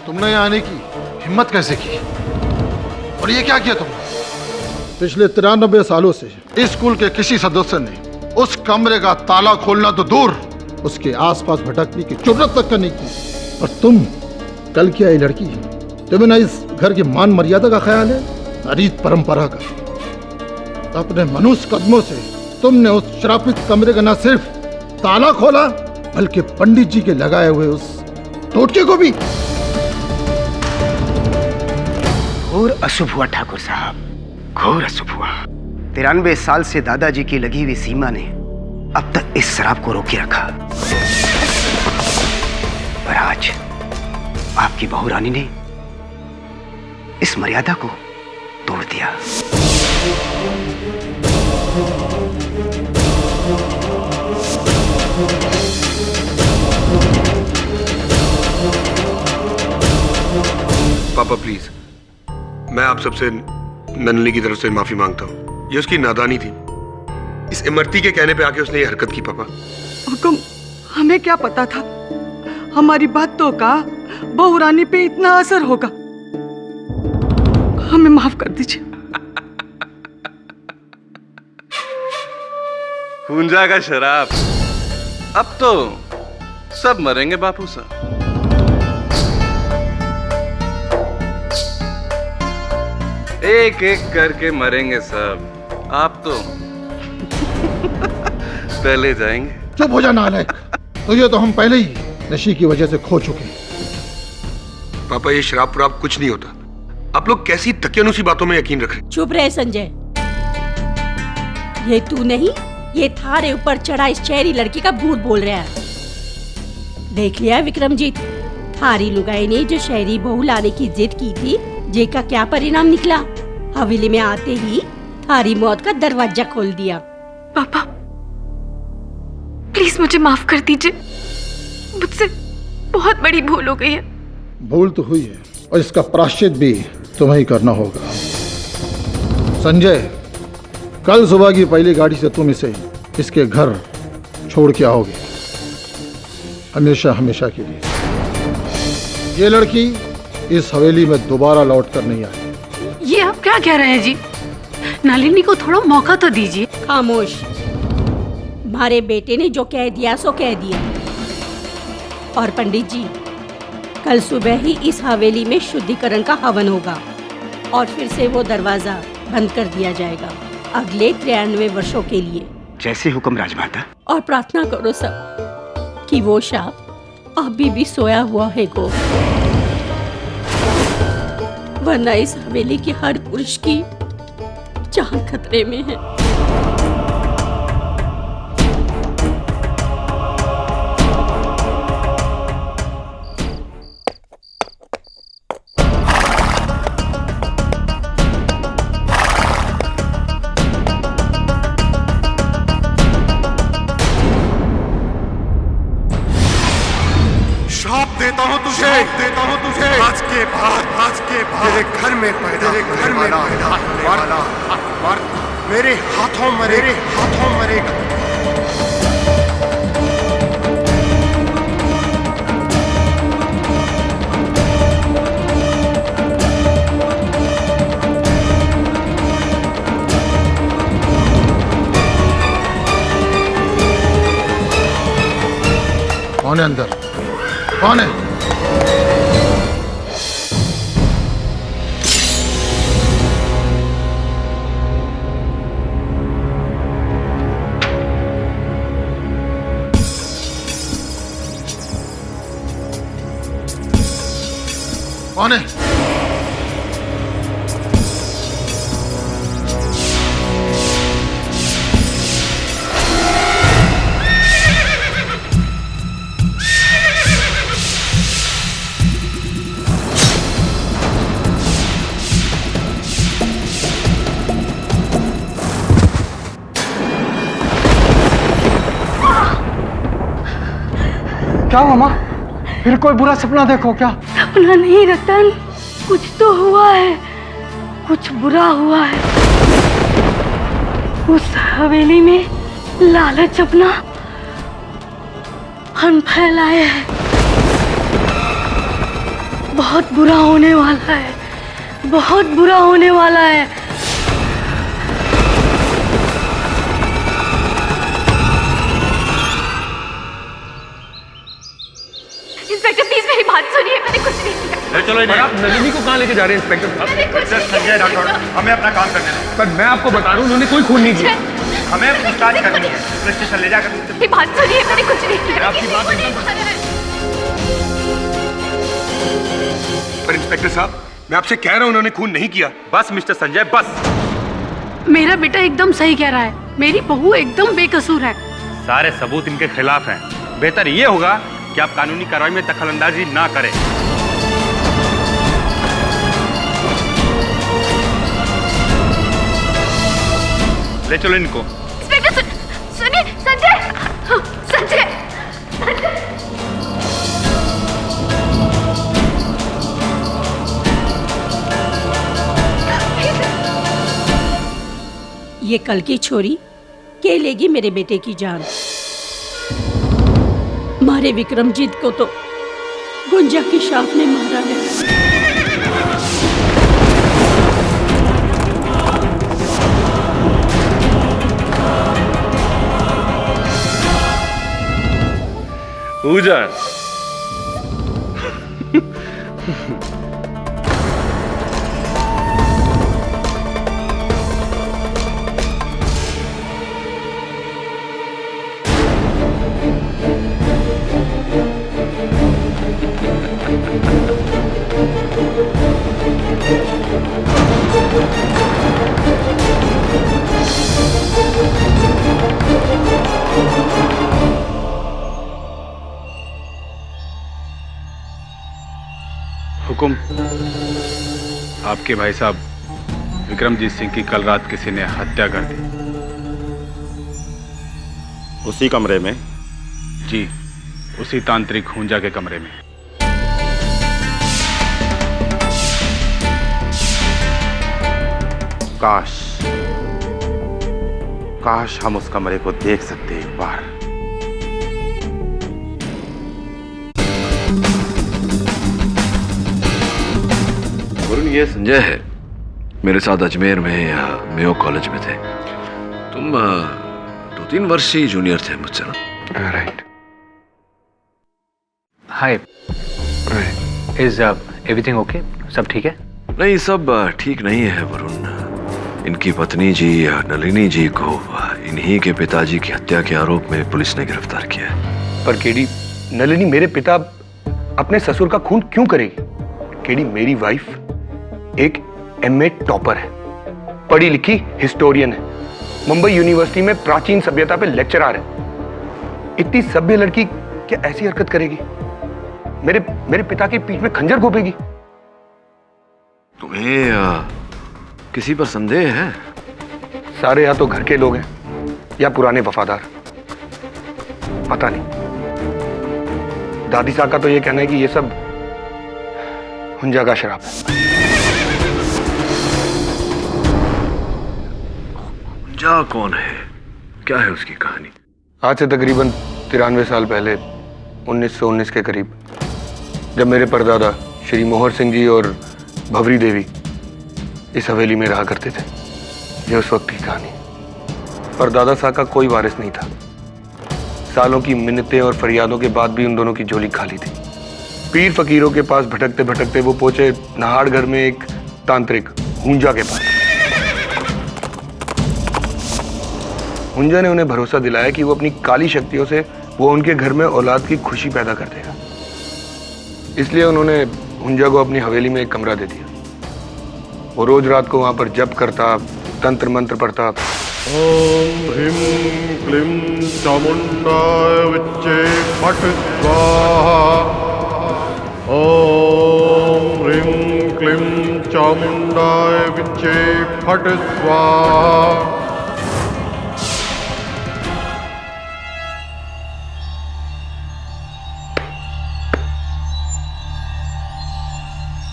तुमने यहाँ आने की हिम्मत कैसे की? और ये क्या किया तुमने? पिछले 93 सालों से इस स्कूल के किसी सदस्य ने उस कमरे का ताला खोलना तो दूर, उसके आसपास भटकने की जुर्रत तक नहीं की। और तुम कल की आई लड़की, तुम्हें ना इस घर की मान मर्यादा का ख्याल है, ना रीत परंपरा का। अपने मनुष्य कदमों से तुमने उस श्रापित कमरे का न सिर्फ ताला खोला, बल्कि पंडित जी के लगाए हुए उस टोटके को भी। घोर अशुभ हुआ ठाकुर साहब, घोर अशुभ हुआ। 93 साल से दादाजी की लगी हुई सीमा ने अब तक इस शराब को रोके रखा, पर आज आपकी बहू रानी ने इस मर्यादा को तोड़ दिया। पापा प्लीज, मैं आप सबसे नन्ही की तरफ से माफी मांगता हूँ। ये उसकी नादानी थी। इस इमरती के कहने पे आके उसने ये हरकत की। पापा हुकुम, हमें क्या पता था हमारी बातों का बहू रानी पे इतना असर होगा। हमें माफ कर दीजिए। खूंजा का शराब, अब तो सब मरेंगे बापू साहब। एक एक करके मरेंगे सब, आप तो पहले जाएंगे। चुप हो जा नालायक, तुझे तो हम पहले ही नशे की वजह से खो चुके हैं। पापा ये शराब वराब कुछ नहीं होता। आप लोग कैसी तकियानुसी बातों में यकीन रख रहे हैं। चुप रहे संजय, ये तू नहीं, ये थारे ऊपर चढ़ा इस शहरी लड़की का भूत बोल रहा है। देख लिया विक्रमजीत, थारी लुगाई ने जो शहरी बहू लाने की जिद की थी, जे का क्या परिणाम निकला। हवेली में आते ही थारी मौत का दरवाजा खोल दिया। पापा प्लीज मुझे माफ कर दीजिए, मुझसे बहुत बड़ी भूल हो गई है। भूल तो हुई है और इसका प्रायश्चित भी तुम्हें ही करना होगा। संजय, कल सुबह की पहली गाड़ी से तुम इसे इसके घर छोड़ के आओगे, हमेशा हमेशा के लिए। ये लड़की इस हवेली में दोबारा लौट कर नहीं आएगी। ये आप क्या कह रहे हैं जी? नलिनी को थोड़ा मौका तो दीजिए। खामोश, हमारे बेटे ने जो कह दिया सो कह दिया। और पंडित जी, कल सुबह ही इस हवेली में शुद्धिकरण का हवन होगा और फिर से वो दरवाजा बंद कर दिया जाएगा अगले 93 वर्षों के लिए। जैसे हुक्म राजमाता। और प्रार्थना करो सब कि वो शाप अभी भी सोया हुआ है गो, वरना इस हवेली के हर पुरुष की जान खतरे में है। देता हूँ तुझे आज के बाद तेरे घर में पैदा मेरे हाथों मरेगा। कौन है अंदर? कौन है? कौन है? क्या हुआ माँ? फिर कोई बुरा सपना देखो क्या? सपना नहीं रतन, कुछ तो हुआ है, कुछ बुरा हुआ है। उस हवेली में लालच अपना फन फैलाए है। बहुत बुरा होने वाला है, बहुत बुरा होने वाला है। इंस्पेक्टर प्लीज मेरी बात सुनिए, मैंने कुछ नहीं किया। चलो आप नलिनी को कहाँ लेके जा रहे हैं इंस्पेक्टर? मैंने कुछ नहीं संजय डॉक्टर, हमें अपना काम करने दें। पर मैं आपको बता रहा हूँ उन्होंने कोई खून नहीं किया। हमें पूछताछ करनी है, पुलिस स्टेशन ले जाकर। मेरी बात सुनिए, मैंने कुछ नहीं किया। आपकी बात किसी को नहीं मारा है। पर इंस्पेक्टर साहब, मैं आपसे कह रहा हूं उन्होंने खून नहीं किया। बस मिस्टर संजय बस। मेरा बेटा एकदम सही कह रहा है, मेरी बहू एकदम बेकसूर है। सारे सबूत इनके खिलाफ हैं। बेहतर ये होगा कि आप कानूनी कार्रवाई में दखलंदाजी ना करें। ले चलो इनको। इंस्पेक्टर सुनिए, संजय, संजय, ये कल की छोरी के लेगी मेरे बेटे की जान। मारे विक्रमजीत को तो गुंजा की शाप ने मारा है। पूजा हुकुम, आपके भाई साहब विक्रमजीत सिंह की कल रात किसी ने हत्या कर दी। उसी कमरे में? जी, उसी तांत्रिक हुंजा के कमरे में। काश हम उस कमरे को देख सकते एक बार। वरुण, ये संजय है, मेरे साथ अजमेर में मेयो कॉलेज में थे। तुम 2-3 वर्ष ही जूनियर थे मुझसे ना? Right. Hi, is everything okay? सब ठीक है? नहीं, सब ठीक नहीं है वरुण। इनकी पत्नी जी नलिनी जी को इन्हीं के पिताजी की हत्या के आरोप में पुलिस ने गिरफ्तार किया है। पर केडी, नलिनी मेरे पिता अपने ससुर का खून क्यों करेगी? केडी, मेरी वाइफ एक एमए टॉपर है, पढ़ी लिखी हिस्टोरियन है, मुंबई यूनिवर्सिटी में प्राचीन सभ्यता पे लेक्चरर है। इतनी सभ्य लड़की क्या ऐसी हरकत करेगी? मेरे पिता की पीठ में खंजर घोपेगी? तुम्हें किसी पर संदेह है? सारे या तो घर के लोग हैं या पुराने वफादार, पता नहीं। दादी साहब का तो ये कहना है कि ये सब हुंजा का शराब है। हुंजा कौन है? क्या है उसकी कहानी? आज से तकरीबन 93 साल पहले 1919 के करीब, जब मेरे परदादा श्री मोहर सिंह जी और भवरी देवी इस हवेली में रहा करते थे, ये उस वक्त की कहानी। परदादा साहब का कोई वारिस नहीं था। सालों की मिन्नतें और फरियादों के बाद भी उन दोनों की झोली खाली थी। पीर फकीरों के पास भटकते भटकते वो पहुंचे नाहड़गढ़ में एक तांत्रिक हुंजा के पास। हुंजा ने उन्हें भरोसा दिलाया कि वो अपनी काली शक्तियों से वो उनके घर में औलाद की खुशी पैदा कर देगा। इसलिए उन्होंने हुंजा को अपनी हवेली में एक कमरा दे दिया। वो रोज रात को वहां पर जप करता, तंत्र मंत्र पढ़ता। ओम ह्रीं क्लीं चामुंडाय विच्चे फट स्वाहा। ओम ह्रीं क्लीं चामुंडाय विच्चे फट स्वाहा।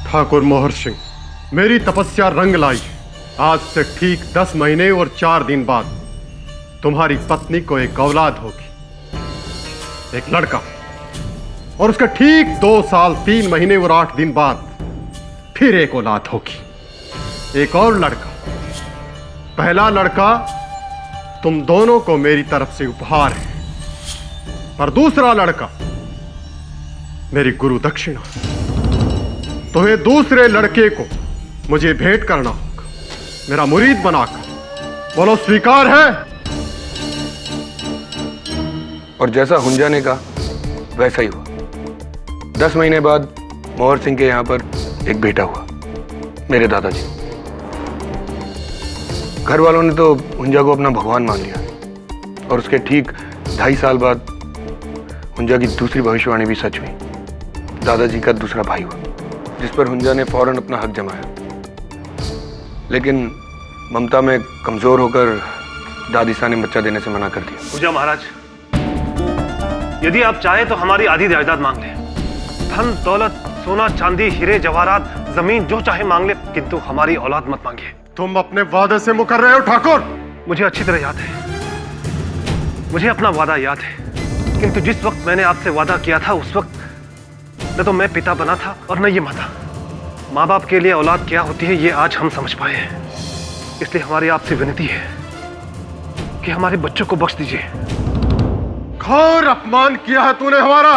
ठाकुर मोहर सिंह, मेरी तपस्या रंग लाई। आज से ठीक 10 महीने और 4 दिन बाद तुम्हारी पत्नी को एक औलाद होगी, एक लड़का। और उसके ठीक 2 साल 3 महीने और 8 दिन बाद फिर एक औलाद होगी, एक और लड़का। पहला लड़का तुम दोनों को मेरी तरफ से उपहार है, और दूसरा लड़का मेरी गुरु दक्षिणा। तुम्हें दूसरे लड़के को मुझे भेंट करना होगा, मेरा मुरीद बनाकर। बोलो स्वीकार है? और जैसा हुंजा ने कहा वैसा ही हुआ। 10 महीने बाद मोहर सिंह के यहां पर एक बेटा हुआ, मेरे दादाजी। घर वालों ने तो हुंजा को अपना भगवान मान लिया, और उसके ठीक 2.5 साल बाद हुंजा की दूसरी भविष्यवाणी भी सच हुई। दादाजी का दूसरा भाई हुआ, जिस पर हुंजा ने फौरन अपना हक जमाया। लेकिन ममता में कमजोर होकर दादीसा ने बच्चा देने से मना कर दिया। हुंजा महाराज, यदि आप चाहें तो हमारी आधी जायदाद मांग लें। धन दौलत, सोना चांदी, हीरे जवाहरात, जमीन जो चाहे मांग ले, किंतु हमारी औलाद मत मांगिए। तुम अपने वादे से मुकर रहे हो ठाकुर? मुझे अच्छी तरह याद है, मुझे अपना वादा याद है। किंतु जिस वक्त मैंने आपसे वादा किया था, उस वक्त न तो मैं पिता बना था और न ये माता। माँ बाप के लिए औलाद क्या होती है, ये आज हम समझ पाए हैं। इसलिए हमारी आपसे विनती है कि हमारे बच्चों को बख्श दीजिए। घोर अपमान किया है तूने हमारा,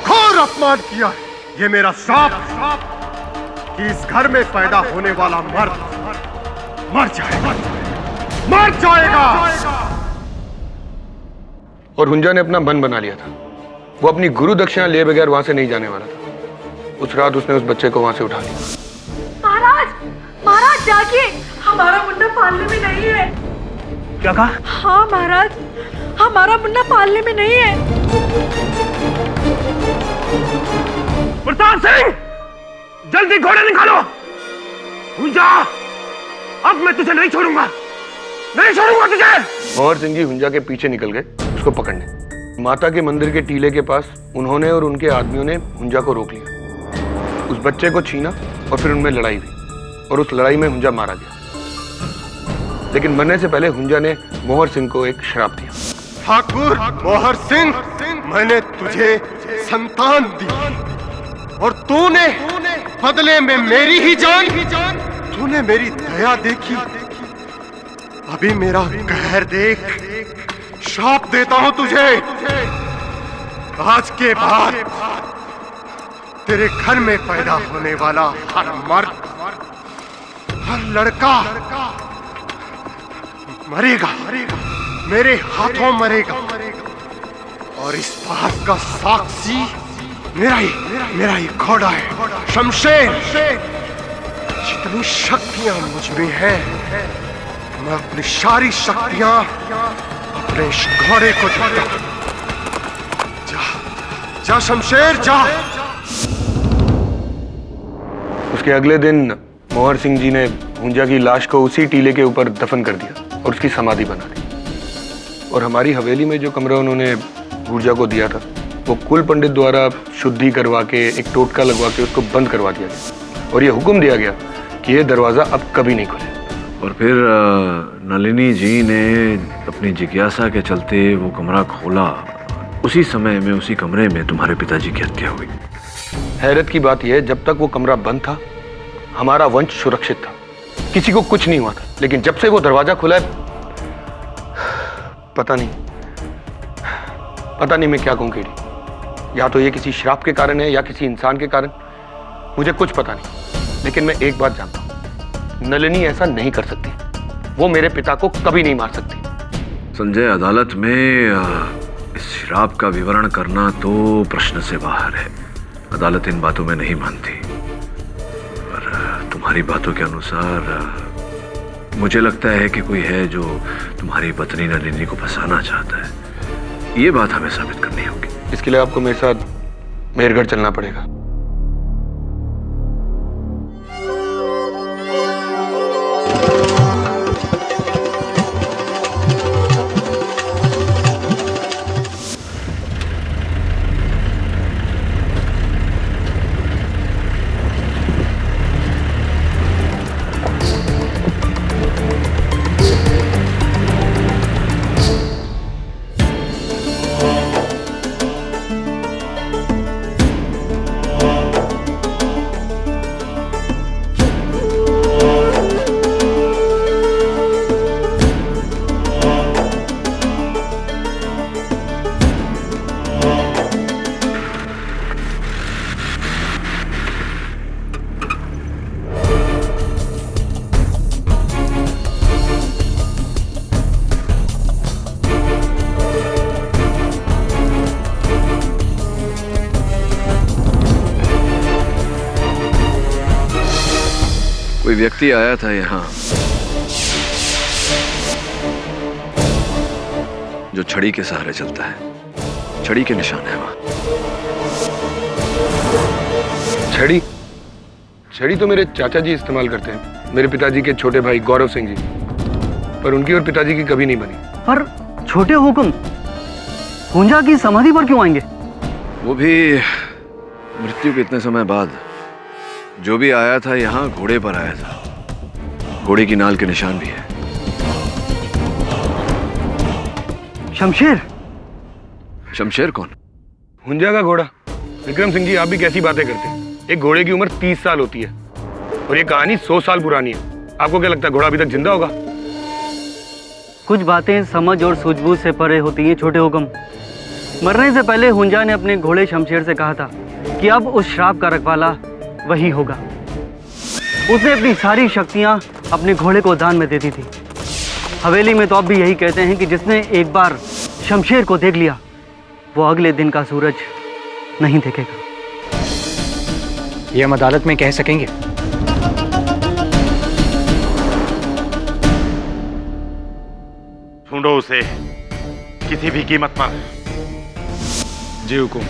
घोर अपमान किया है। ये मेरा श्राप कि इस घर में पैदा होने वाला मर्द मर जाएगा, मर जाएगा। और हुंजा ने अपना मन बना लिया था। वो अपनी गुरु दक्षिणा लिए बगैर वहां से नहीं जाने वाला था। उस रात उसने उस बच्चे को वहां से उठा लिया। महाराज, महाराज जागिए, हमारा मुन्ना पालने में नहीं है। क्या कहा? हाँ महाराज, हमारा मुन्ना पालने में नहीं है। प्रताप सिंह, जल्दी घोड़े निकालो। हुंजा, अब मैं तुझे नहीं छोड़ूंगा, नहीं छोड़ूंगा तुझे। मोहर सिंह जी हुंजा के पीछे निकल गए उसको पकड़ने। माता के मंदिर के टीले के पास उन्होंने और उनके आदमियों ने हुंजा को रोक लिया। उस बच्चे को छीना और फिर उनमें लड़ाई हुई, और उस लड़ाई में हुंजा मारा गया। लेकिन मरने से पहले हुंजा ने मोहर सिंह को एक श्राप दिया। ठाकुर मोहर सिंह, मैंने तुझे संतान दी और तूने बदले में मेरी ही जान। तूने मेरी दया देखी, अभी मेरा कहर देख। श्राप देता हूं तुझे, आज के बाद तेरे घर में पैदा होने वाला हर मर्द, हर लड़का मरेगा, मेरे हाथों मरेगा। और इस बात का साक्षी मेरा ही घोड़ा है शमशेर। जितनी शक्तियां मुझ में हैं, मैं अपनी सारी शक्तियां अपने इस घोड़े को देता हूं। जा शमशेर जा। उसके अगले दिन मोहर सिंह जी ने हुंजा की लाश को उसी टीले के ऊपर दफन कर दिया और उसकी समाधि बना दी। और हमारी हवेली में जो कमरा उन्होंने हुंजा को दिया था, वो कुल पंडित द्वारा शुद्धि करवा के एक टोटका लगवा के उसको बंद करवा दिया गया, और ये हुक्म दिया गया कि ये दरवाजा अब कभी नहीं खुले। और फिर नलिनी जी ने अपनी जिज्ञासा के चलते वो कमरा खोला। उसी समय में उसी कमरे में तुम्हारे पिताजी की हत्या हुई। हैरत की बात यह है, जब तक वो कमरा बंद था हमारा वंश सुरक्षित था, किसी को कुछ नहीं हुआ था। लेकिन जब से वो दरवाजा खुला है, पता नहीं पता नहीं मैं क्या कहूं केडी, या तो ये किसी श्राप के कारण है या किसी इंसान के कारण, मुझे कुछ पता नहीं। लेकिन मैं एक बात जानता हूं, नलिनी ऐसा नहीं कर सकती। वो मेरे पिता को कभी नहीं मार सकती। संजय, अदालत में इस शराब का विवरण करना तो प्रश्न से बाहर है। अदालत इन बातों में नहीं मानती। पर तुम्हारी बातों के अनुसार मुझे लगता है कि कोई है जो तुम्हारी पत्नी नलिनी को फंसाना चाहता है। ये बात हमें साबित करनी होगी। इसके लिए आपको मेरे साथ मेहरगढ़ चलना पड़ेगा। कोई व्यक्ति आया था यहाँ जो छड़ी के सहारे चलता है। छड़ी के निशान है वहां। छड़ी? छड़ी तो मेरे चाचा जी इस्तेमाल करते हैं, मेरे पिताजी के छोटे भाई गौरव सिंह जी, पर उनकी और पिताजी की कभी नहीं बनी। पर छोटे हुक्म हुंजा की समाधि पर क्यों आएंगे? वो भी मृत्यु के इतने समय बाद। जो भी आया था यहाँ घोड़े पर आया था। घोड़े की नाल के निशान भी है। शमशेर? शमशेर कौन? हुंजा का घोड़ा। विक्रम सिंह जी, आप भी कैसी बातें करते हैं? एक घोड़े की उम्र 30 साल होती है और ये कहानी 100 साल पुरानी है। आपको क्या लगता है घोड़ा अभी तक जिंदा होगा? कुछ बातें समझ और सूझबूझ से परे होती हैं छोटे हुक्म। मरने से पहले हुंजा ने अपने घोड़े शमशेर से कहा था कि अब उस श्राप का रखवाला वही होगा। उसने अपनी सारी शक्तियां अपने घोड़े को दान में दे दी थी। हवेली में तो अब भी यही कहते हैं कि जिसने एक बार शमशेर को देख लिया वो अगले दिन का सूरज नहीं देखेगा। ये हम अदालत में कह सकेंगे? ढूंढो उसे किसी भी कीमत पर। जी हुकुम।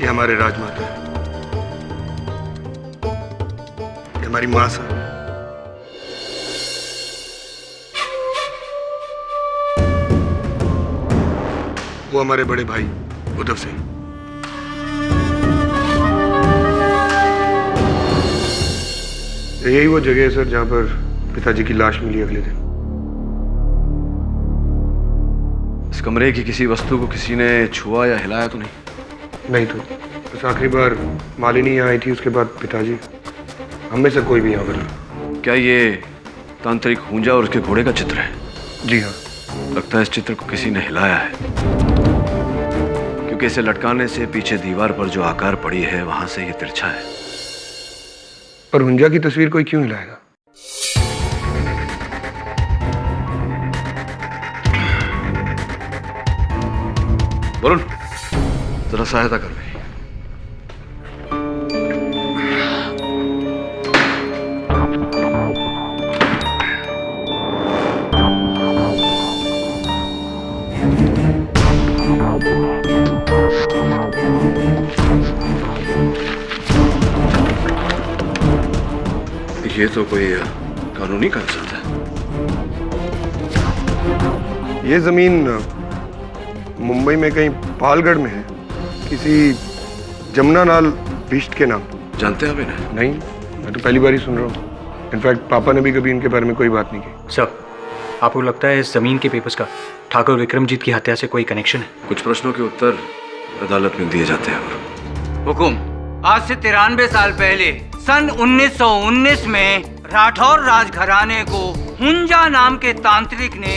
हमारे राजमाता है, ये हमारी मां सा। वो हमारे बड़े भाई उद्धव सिंह। यही वो जगह है सर जहां पर पिताजी की लाश मिली अगले दिन। इस कमरे की किसी वस्तु को किसी ने छुआ या हिलाया तो नहीं? नहीं तो बस आखिरी बार मालिनी यहाँ आई थी, उसके बाद पिताजी। हम में से कोई भी यहाँ पर। क्या ये तांत्रिक हुंजा और उसके घोड़े का चित्र है? जी हाँ। लगता है इस चित्र को किसी ने हिलाया है, क्योंकि इसे लटकाने से पीछे दीवार पर जो आकार पड़ी है वहां से ये तिरछा है। पर हुंजा की तस्वीर कोई क्यों हिलाएगा? वरुण, जरा सहायता कर मेरी। ये तो कोई कानूनी कंसर्ट है। ये जमीन मुंबई में कहीं पालगढ़ में है, किसी जमुनालाल बिष्ट के नाम। जानते हैं आप इन्हें? नहीं, मैं तो पहली बार ही सुन रहा हूँ। इनफैक्ट पापा ने भी कभी इनके बारे में कोई बात नहीं की। सर, आपको लगता है इस जमीन के पेपर्स का ठाकुर विक्रमजीत की हत्या से कोई कनेक्शन है? कुछ प्रश्नों के उत्तर अदालत में दिए जाते हैं। हुकुम, आज से 93 साल पहले सन 1919 में राठौर राजघराने को हुंजा नाम के तांत्रिक ने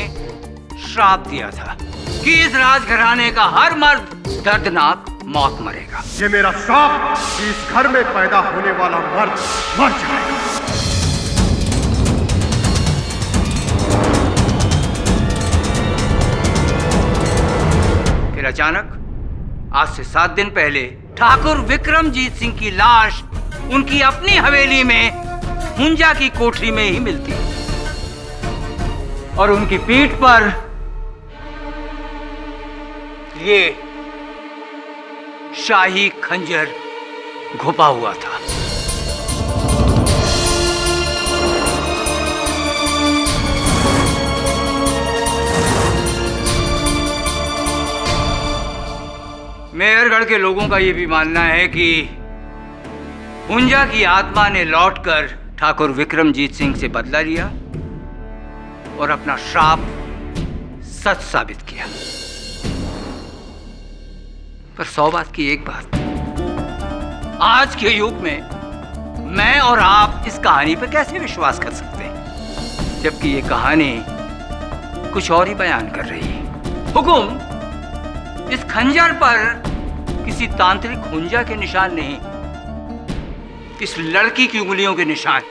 श्राप दिया था कि इस राजघराने का हर मर्द दर्दनाक मौत मरेगा। ये मेरा श्राप कि इस घर में पैदा होने वाला मर्द मर जाएगा। फिर अचानक आज से 7 दिन पहले ठाकुर विक्रमजीत सिंह की लाश उनकी अपनी हवेली में हुंजा की कोठरी में ही मिलती और उनकी पीठ पर ये शाही खंजर घुपा हुआ था। मेहरगढ़ के लोगों का यह भी मानना है कि हुंजा की आत्मा ने लौटकर ठाकुर विक्रमजीत सिंह से बदला लिया और अपना श्राप सच साबित किया। पर 100 बात की एक बात, आज के युग में मैं और आप इस कहानी पर कैसे विश्वास कर सकते हैं, जबकि ये कहानी कुछ और ही बयान कर रही है। हुकुम, इस खंजर पर किसी तांत्रिक हुंजा के निशान नहीं, इस लड़की की उंगलियों के निशान।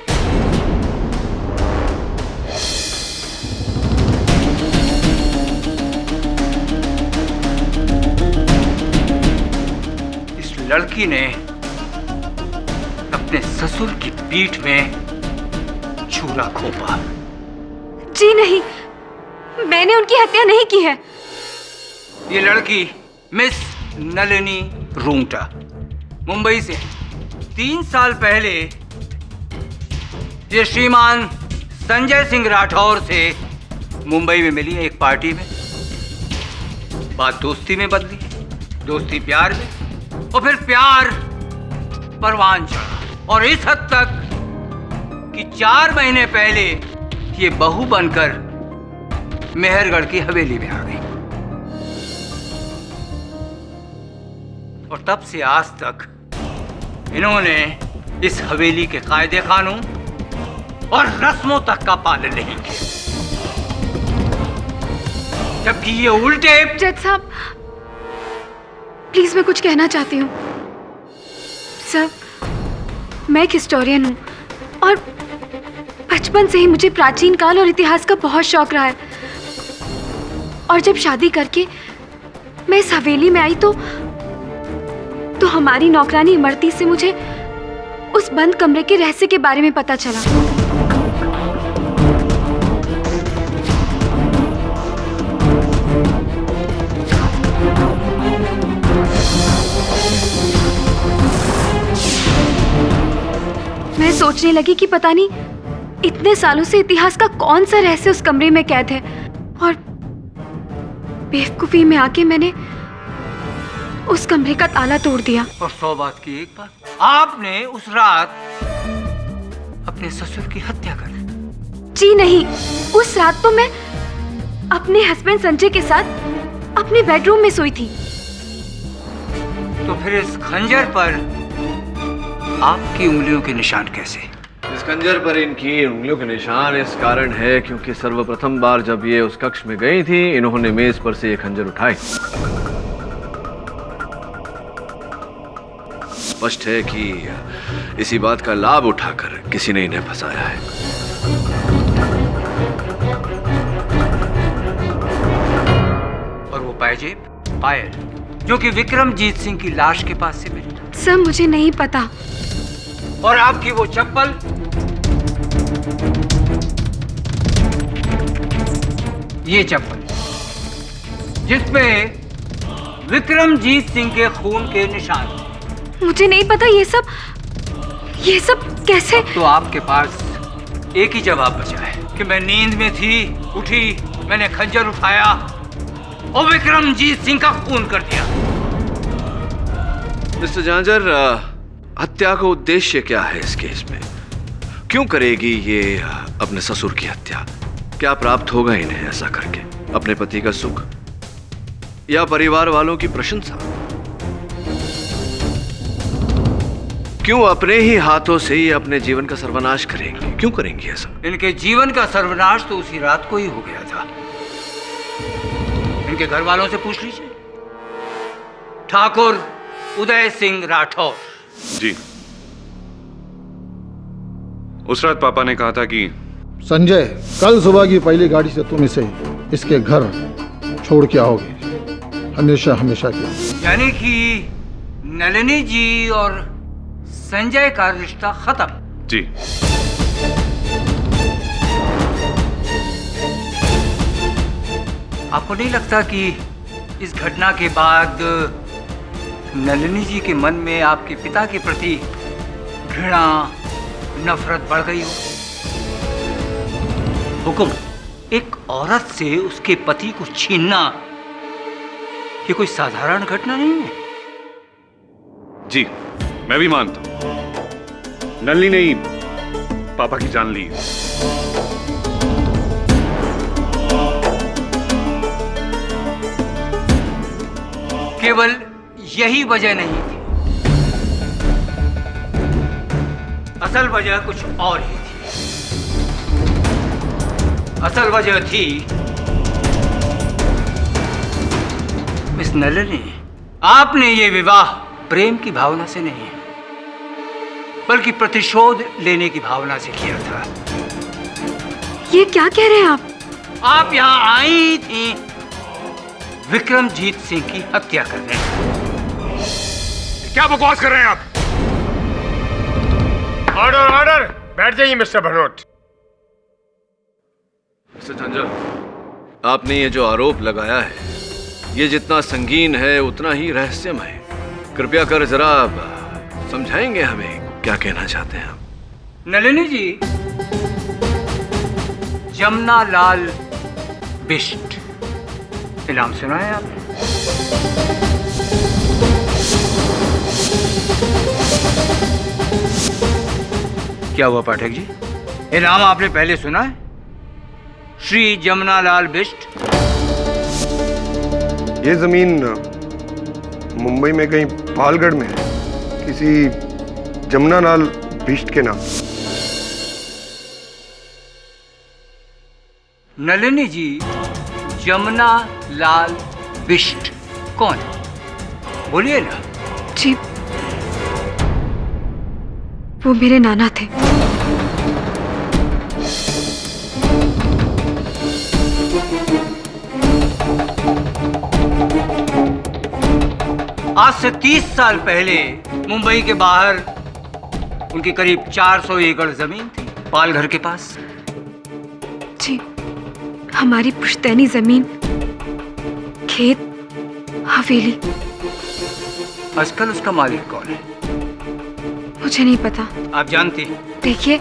इस लड़की ने अपने ससुर की पीठ में छुरा घोंपा। जी नहीं, मैंने उनकी हत्या नहीं की है। ये लड़की मिस नलिनी रूंगटा मुंबई से 3 साल पहले ये श्रीमान संजय सिंह राठौर से मुंबई में मिली एक पार्टी में। बात दोस्ती में बदली, दोस्ती प्यार में, और फिर प्यार परवान चढ़ा और इस हद तक कि 4 महीने पहले ये बहू बनकर मेहरगढ़ की हवेली में आ गई। और तब से आज तक इन्होंने इस हवेली के कायदे कानून और रस्मों तक का पालन नहीं किया, जबकि ये उल्टे। जज साहब, प्लीज मैं कुछ कहना चाहती हूँ। सर, मैं एक हिस्टोरियन हूँ और बचपन से ही मुझे प्राचीन काल और इतिहास का बहुत शौक रहा है। और जब शादी करके मैं इस हवेली में आई तो हमारी नौकरानी इमरती से मुझे उस बंद कमरे के रहस्य के बारे में पता चला। मैं सोचने लगी कि पता नहीं इतने सालों से इतिहास का कौन सा रहस्य उस कमरे में कैद है, और बेवकूफी में आके मैंने उस कमरे का ताला तोड़ दिया। और 100 बात की एक बात, आपने उस रात अपने ससुर की हत्या कर दी। जी नहीं, उस रात तो मैं अपने हस्बैंड संजय के साथ अपने बेडरूम में सोई थी। तो फिर इस खंजर पर आपकी उंगलियों के निशान कैसे? इस खंजर पर इनकी उंगलियों के निशान इस कारण है क्योंकि सर्वप्रथम बार जब ये उस कक्ष में गई थी, इन्होंने मेज पर से ये खंजर उठाई। स्पष्ट है कि इसी बात का लाभ उठाकर किसी ने इन्हें फंसाया है। और वो पायल जो कि विक्रमजीत सिंह की लाश के पास से मिली। सर, मुझे नहीं पता। और आपकी वो चप्पल, ये चप्पल जिसपे विक्रमजीत सिंह के खून के निशान। मुझे नहीं पता ये सब कैसे। तो आपके पास एक ही जवाब बचा है कि मैं नींद में थी, उठी, मैंने खंजर उठाया और विक्रमजीत सिंह का खून कर दिया। मिस्टर झांझर, हत्या का उद्देश्य क्या है इस केस में? क्यों करेगी ये अपने ससुर की हत्या? क्या प्राप्त होगा इन्हें ऐसा करके? अपने पति का सुख या परिवार वालों की प्रशंसा? क्यों अपने ही हाथों से ये अपने जीवन का सर्वनाश करेंगी? क्यों करेंगी ऐसा? इनके जीवन का सर्वनाश तो उसी रात को ही हो गया था। इनके घर वालों से पूछ लीजिए। ठाकुर उदय सिंह राठौर। जी, उस रात पापा ने कहा था कि संजय, कल सुबह की पहली गाड़ी से तुम इसे इसके घर छोड़ के आओगे, हमेशा हमेशा के लिए। यानी कि नलिनी जी और संजय का रिश्ता खत्म। जी, आपको नहीं लगता कि इस घटना के बाद नलिनी जी के मन में आपके पिता के प्रति घृणा, नफरत बढ़ गई हो? हुकुम, एक औरत से उसके पति को छीनना ये कोई साधारण घटना नहीं है। जी, मैं भी मानता हूं। नलिनी ने ही पापा की जान ली। केवल यही वजह नहीं थी, असल वजह कुछ और ही थी। असल वजह थी मिस नलिनी, आपने ये विवाह प्रेम की भावना से नहीं बल्कि प्रतिशोध लेने की भावना से किया था। ये क्या कह रहे हैं आप? आप यहाँ आई थी विक्रमजीत सिंह की हत्या करने। क्या बकवास कर रहे हैं आप? ऑर्डर ऑर्डर, बैठ जाइए मिस्टर भनोट। मिस्टर झांझर, आपने ये जो आरोप लगाया है ये जितना संगीन है उतना ही रहस्यमय है। कृपया कर जरा समझाएंगे हमें क्या कहना चाहते हैं आप? नलिनी जी, जमुना लाल बिष्ट, ये नाम सुना है आपने? क्या हुआ पाठक जी, ये नाम आपने पहले सुना है? श्री जमुना लाल बिष्ट। ये जमीन मुंबई में कहीं पालगढ़ में है, किसी जमुना लाल बिष्ट के नाम। नलिनी जी, जमुना लाल बिष्ट कौन? बोलिए ना। जी, वो मेरे नाना थे। आज से 30 साल पहले मुंबई के बाहर उनकी करीब 400 एकड़ जमीन थी, पालघर के पास। जी, हमारी पुश्तैनी जमीन, खेत, हवेली। आजकल उसका मालिक कौन है? मुझे नहीं पता। आप जानती? देखिए,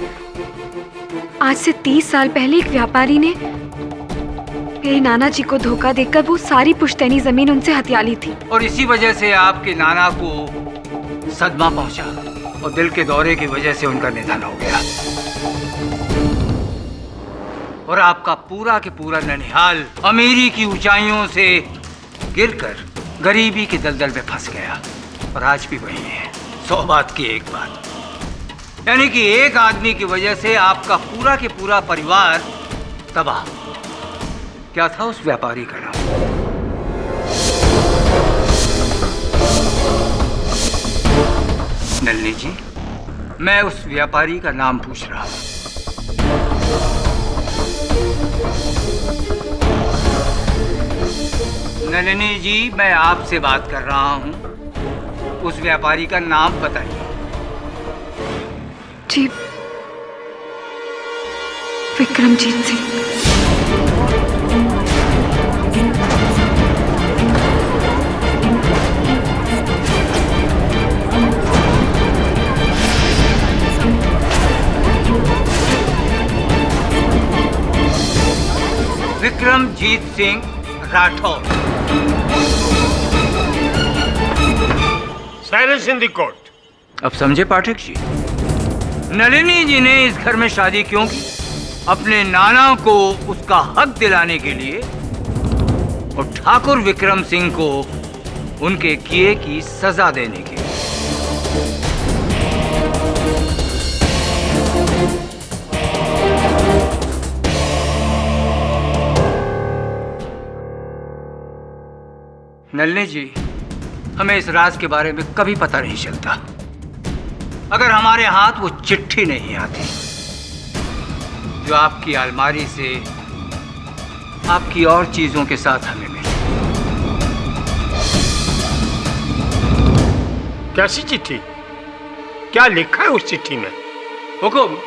आज से 30 साल पहले एक व्यापारी ने मेरे नाना जी को धोखा देकर वो सारी पुश्तैनी जमीन उनसे हथिया ली थी। और इसी वजह से आपके नाना को सदमा पहुंचा और दिल के दौरे की वजह से उनका निधन हो गया। और आपका पूरा के पूरा ननिहाल अमीरी की ऊंचाइयों से गिरकर गरीबी के दलदल में फंस गया। और आज भी वही है। 100 बात की एक बात, यानी कि एक आदमी की वजह से आपका पूरा के पूरा परिवार तबाह। क्या था उस व्यापारी का नाम? नलिनी जी, मैं उस व्यापारी का नाम पूछ रहा हूं। नलिनी जी, मैं आपसे बात कर रहा हूं, उस व्यापारी का नाम बताइए। जी, Vikramjeet Singh. Jeet Singh Rathore. Silence in the court. अब समझे पाठक जी, नलिनी जी ने इस घर में शादी क्यों की? अपने नाना को उसका हक दिलाने के लिए और ठाकुर विक्रम सिंह को उनके किए की सजा देने के लिए। नलिनी जी, हमें इस राज के बारे में कभी पता नहीं चलता अगर हमारे हाथ वो चिट्ठी नहीं आती जो आपकी अलमारी से आपकी और चीजों के साथ हमें मिली। कैसी चिट्ठी? क्या लिखा है उस चिट्ठी में? हुकुम।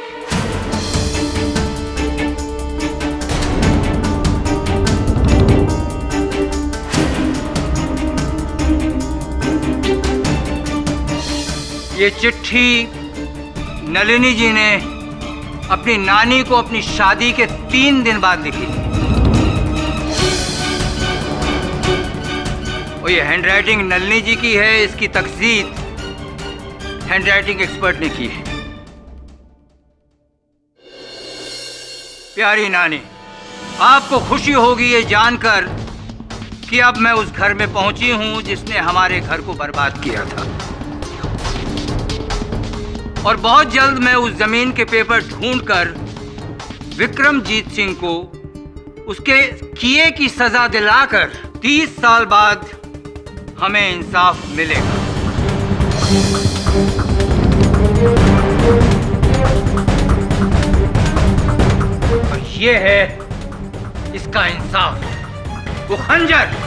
ये चिट्ठी नलिनी जी ने अपनी नानी को अपनी शादी के 3 दिन बाद लिखी थी। और ये हैंडराइटिंग नलिनी जी की है, इसकी तकसीद हैंडराइटिंग एक्सपर्ट ने की है। प्यारी नानी, आपको खुशी होगी ये जानकर कि अब मैं उस घर में पहुंची हूं जिसने हमारे घर को बर्बाद किया था, और बहुत जल्द मैं उस जमीन के पेपर ढूंढकर विक्रमजीत सिंह को उसके किए की सजा दिलाकर 30 साल बाद हमें इंसाफ मिलेगा। और ये है इसका इंसाफ, वो खंजर।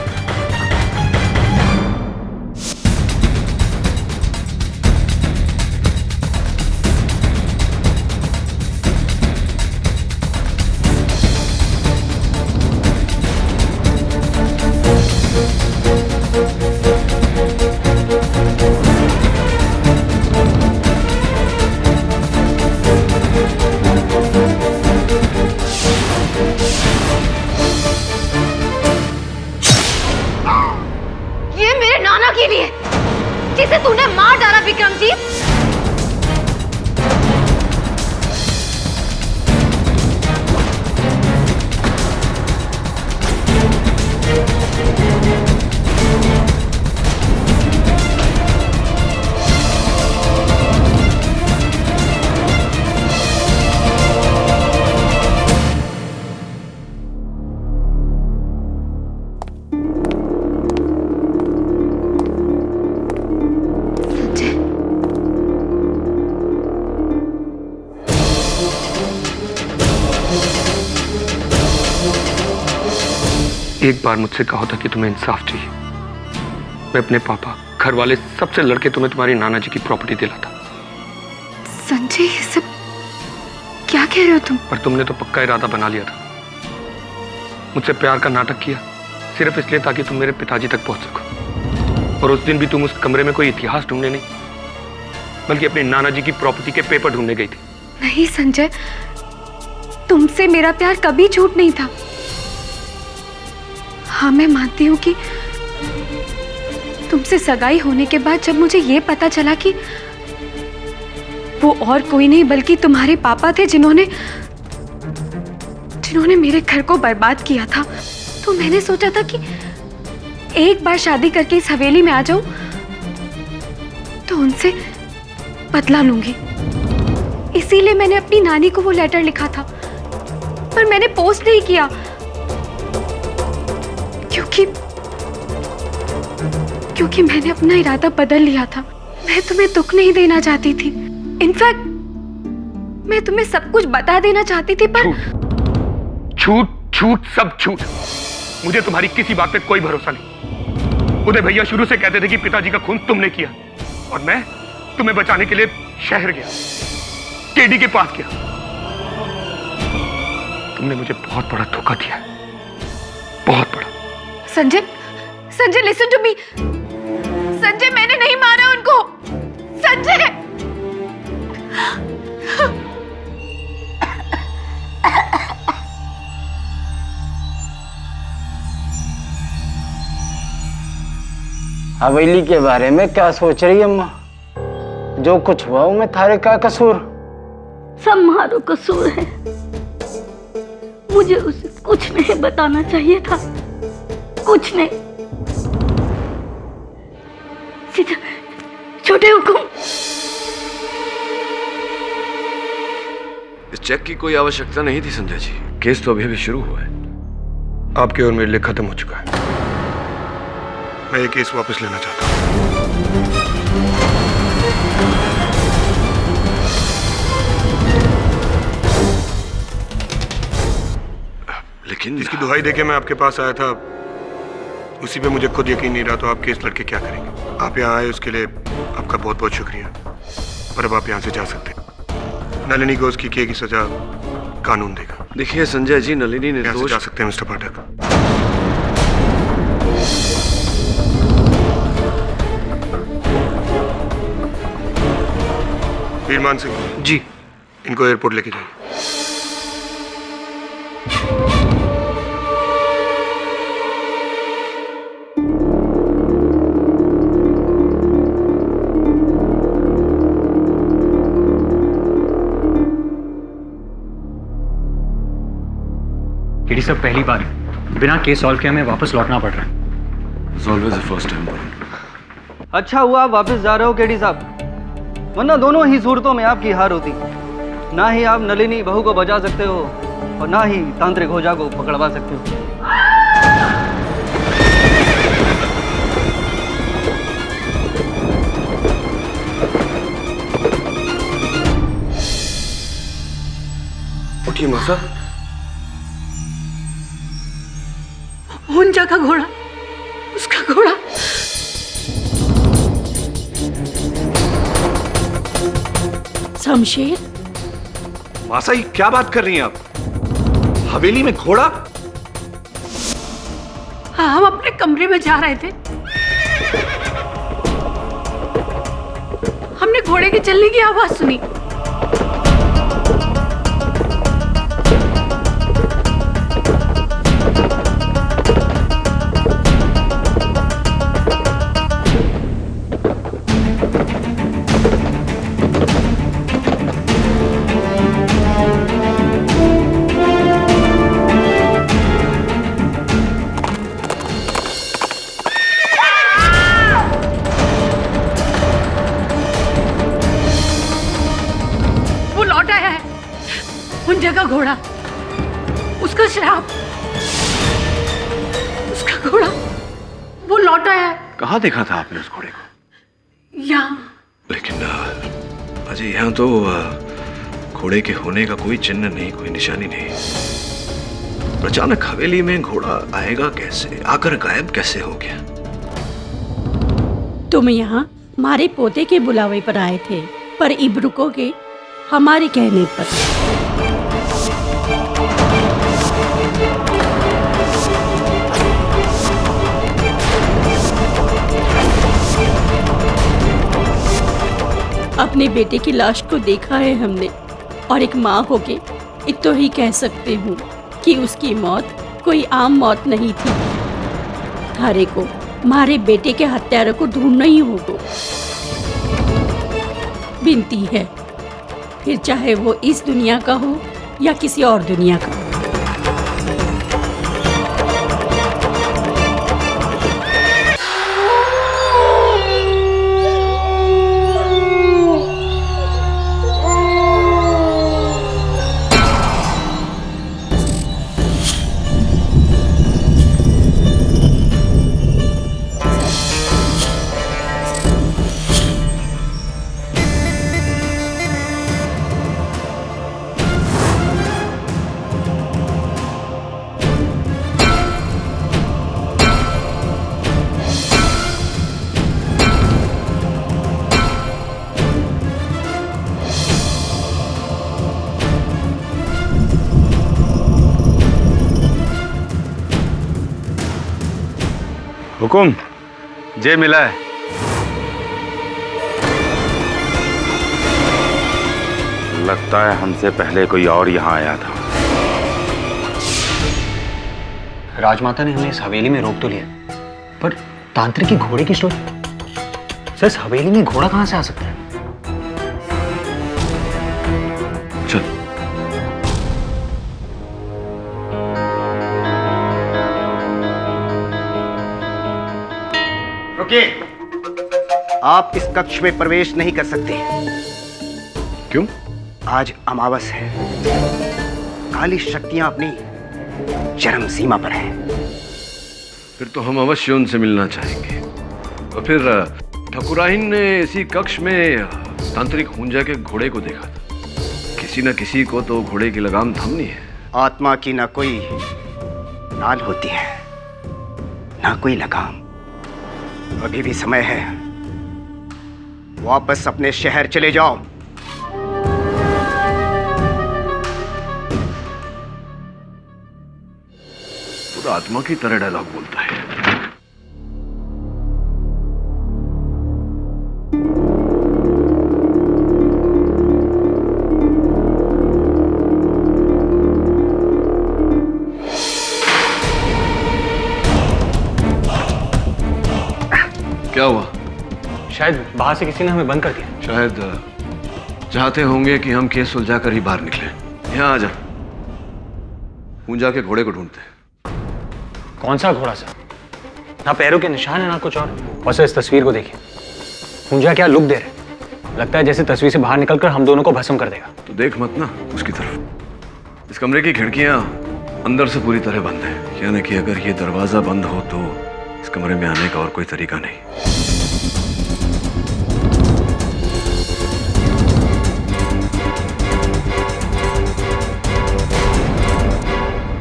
जिसे तूने मार डाला विक्रमजीत। एक बार मुझसे कहा था कि तुम्हें इंसाफ चाहिए। मैं अपने पापा, घर वाले सबसे लड़के तुम्हें तुम्हारी नाना जी की प्रॉपर्टी दिलाता। संजय, ये सब क्या कह रहे हो तुम? पर तुमने तो पक्का इरादा बना लिया था। मुझसे प्यार का नाटक किया सिर्फ इसलिए ताकि तुम मेरे पिताजी तक पहुंच सको। और उस दिन भी तुम उस कमरे में कोई इतिहास ढूंढने नहीं, बल्कि अपनी नाना जी की प्रॉपर्टी के पेपर ढूंढने गई थी। नहीं संजय, तुमसे मेरा प्यार कभी झूठ नहीं था। हाँ, मैं मानती हूँ कि तुमसे सगाई होने के बाद जब मुझे ये पता चला कि वो और कोई नहीं बल्कि तुम्हारे पापा थे जिन्होंने मेरे घर को बर्बाद किया था, तो मैंने सोचा था कि एक बार शादी करके इस हवेली में आ जाऊं तो उनसे बदला लूंगी। इसीलिए मैंने अपनी नानी को वो लेटर लिखा था, पर मैंने पोस्ट नहीं किया क्योंकि मैंने अपना इरादा बदल लिया था। मैं तुम्हें दुख नहीं देना चाहती थी। इनफैक्ट मैं तुम्हें सब कुछ बता देना चाहती थी, पर झूठ झूठ सब झूठ। मुझे तुम्हारी किसी बात पे कोई भरोसा नहीं। उदय भैया शुरू से कहते थे कि पिताजी का खून तुमने किया, और मैं तुम्हें बचाने के लिए शहर गया, केडी के पास गया। तुमने मुझे बहुत बड़ा धोखा दिया, बहुत बड़ा। Sanjay, Sanjay listen to me. Sanjay, मैंने नहीं मारा उनको। संजय, हवेली के बारे में क्या सोच रही है अम्मा? जो कुछ हुआ वो में थारे का कसूर? सब मारो कसूर है। मुझे उसे कुछ नहीं बताना चाहिए था, कुछ नहीं। सीधा छोटे हुकुम। इस चेक की कोई आवश्यकता नहीं थी संजय जी, केस तो अभी अभी शुरू हुआ है। आपके और मेरे लिए खत्म हो चुका है। मैं ये केस वापस लेना चाहता हूँ। लेकिन जिसकी दुहाई देके मैं आपके पास आया था, उसी पे मुझे खुद यकीन नहीं रहा, तो आप केस लड़के क्या करेंगे? आप यहाँ आए उसके लिए आपका बहुत बहुत शुक्रिया, पर अब आप यहाँ से जा सकते हैं। नलिनी को उसकी किए की सजा कानून देगा। देखिए संजय जी, नलिनी ने यहाँ से जा सकते हैं मिस्टर पाठक। वीरमान सिंह जी, इनको एयरपोर्ट लेके जाइए। केडी साहब, पहली बार बिना केस सॉल्व किए हमें वापस लौटना पड़ रहा है। Always the first time. अच्छा हुआ आप वापस जा रहे हो केडी साहब, वरना दोनों ही सूरतों में आपकी हार होती। ना ही आप नलिनी बहू को बचा सकते हो और ना ही तांत्रिक होजा को पकड़वा सकते हो। उठिए मौसा। हुंजा का घोड़ा, उसका घोड़ा। शमशेर, मासा ये क्या बात कर रही हैं आप? हवेली में घोड़ा? हाँ, हम अपने कमरे में जा रहे थे, हमने घोड़े के चलने की आवाज सुनी। का घोड़ा, उसका श्राप, उसका घोड़ा, वो लौट आया है। कहाँ देखा था आपने उस घोड़े को? यहाँ। लेकिन अजय, यहाँ तो घोड़े के होने का कोई चिन्ह नहीं, कोई निशानी नहीं। अचानक हवेली में घोड़ा आएगा कैसे? आकर गायब कैसे हो गया? तुम यहाँ हमारे पोते के बुलावे पर आए थे, पर इब रुकोगे हमारे कहने पर। अपने बेटे की लाश को देखा है हमने, और एक माँ होके इतना ही कह सकते हूँ कि उसकी मौत कोई आम मौत नहीं थी। थारे को हमारे बेटे के हत्यारों को ढूंढना ही होगा। विनती है, फिर चाहे वो इस दुनिया का हो या किसी और दुनिया का। हुकुम, जे मिला है। लगता है हमसे पहले कोई और यहाँ आया था। राजमाता ने हमें इस हवेली में रोक तो लिया, पर तांत्रिक के घोड़े की स्टोरी सर इस हवेली में घोड़ा कहां से आ सकता है? चल। रुकिए, आप इस कक्ष में प्रवेश नहीं कर सकते। क्यों? आज अमावस है, काली शक्तियां अपनी चरम सीमा पर हैं। फिर तो हम अवश्य उनसे मिलना चाहेंगे। और फिर ठकुराइन ने इसी कक्ष में तांत्रिक हुंजा के घोड़े को देखा था। किसी न किसी को तो घोड़े की लगाम थामनी है। आत्मा की ना कोई नाल होती है, ना कोई लगाम। अभी भी समय है, वापस अपने शहर चले जाओ। पूरा आत्मा की तरह डायलॉग बोलता है। क्या हुआ? शायद बाहर से किसी ने हमें बंद कर दिया। शायद चाहते होंगे कि हम केस सुलझाकर ही बाहर निकले। यहाँ आ जा, हुंजा के घोड़े को ढूंढते हैं। कौन सा घोड़ा सर? ना पैरों के निशान है ना कुछ और सर इस तस्वीर को देखिए। हुंजा क्या लुक दे रहे, लगता है जैसे तस्वीर से बाहर निकलकर हम दोनों को भस्म कर देगा। तो देख मत ना उसकी तरफ। इस कमरे की खिड़कियां अंदर से पूरी तरह बंद है, यानी कि अगर ये दरवाजा बंद हो तो इस कमरे में आने का और कोई तरीका नहीं।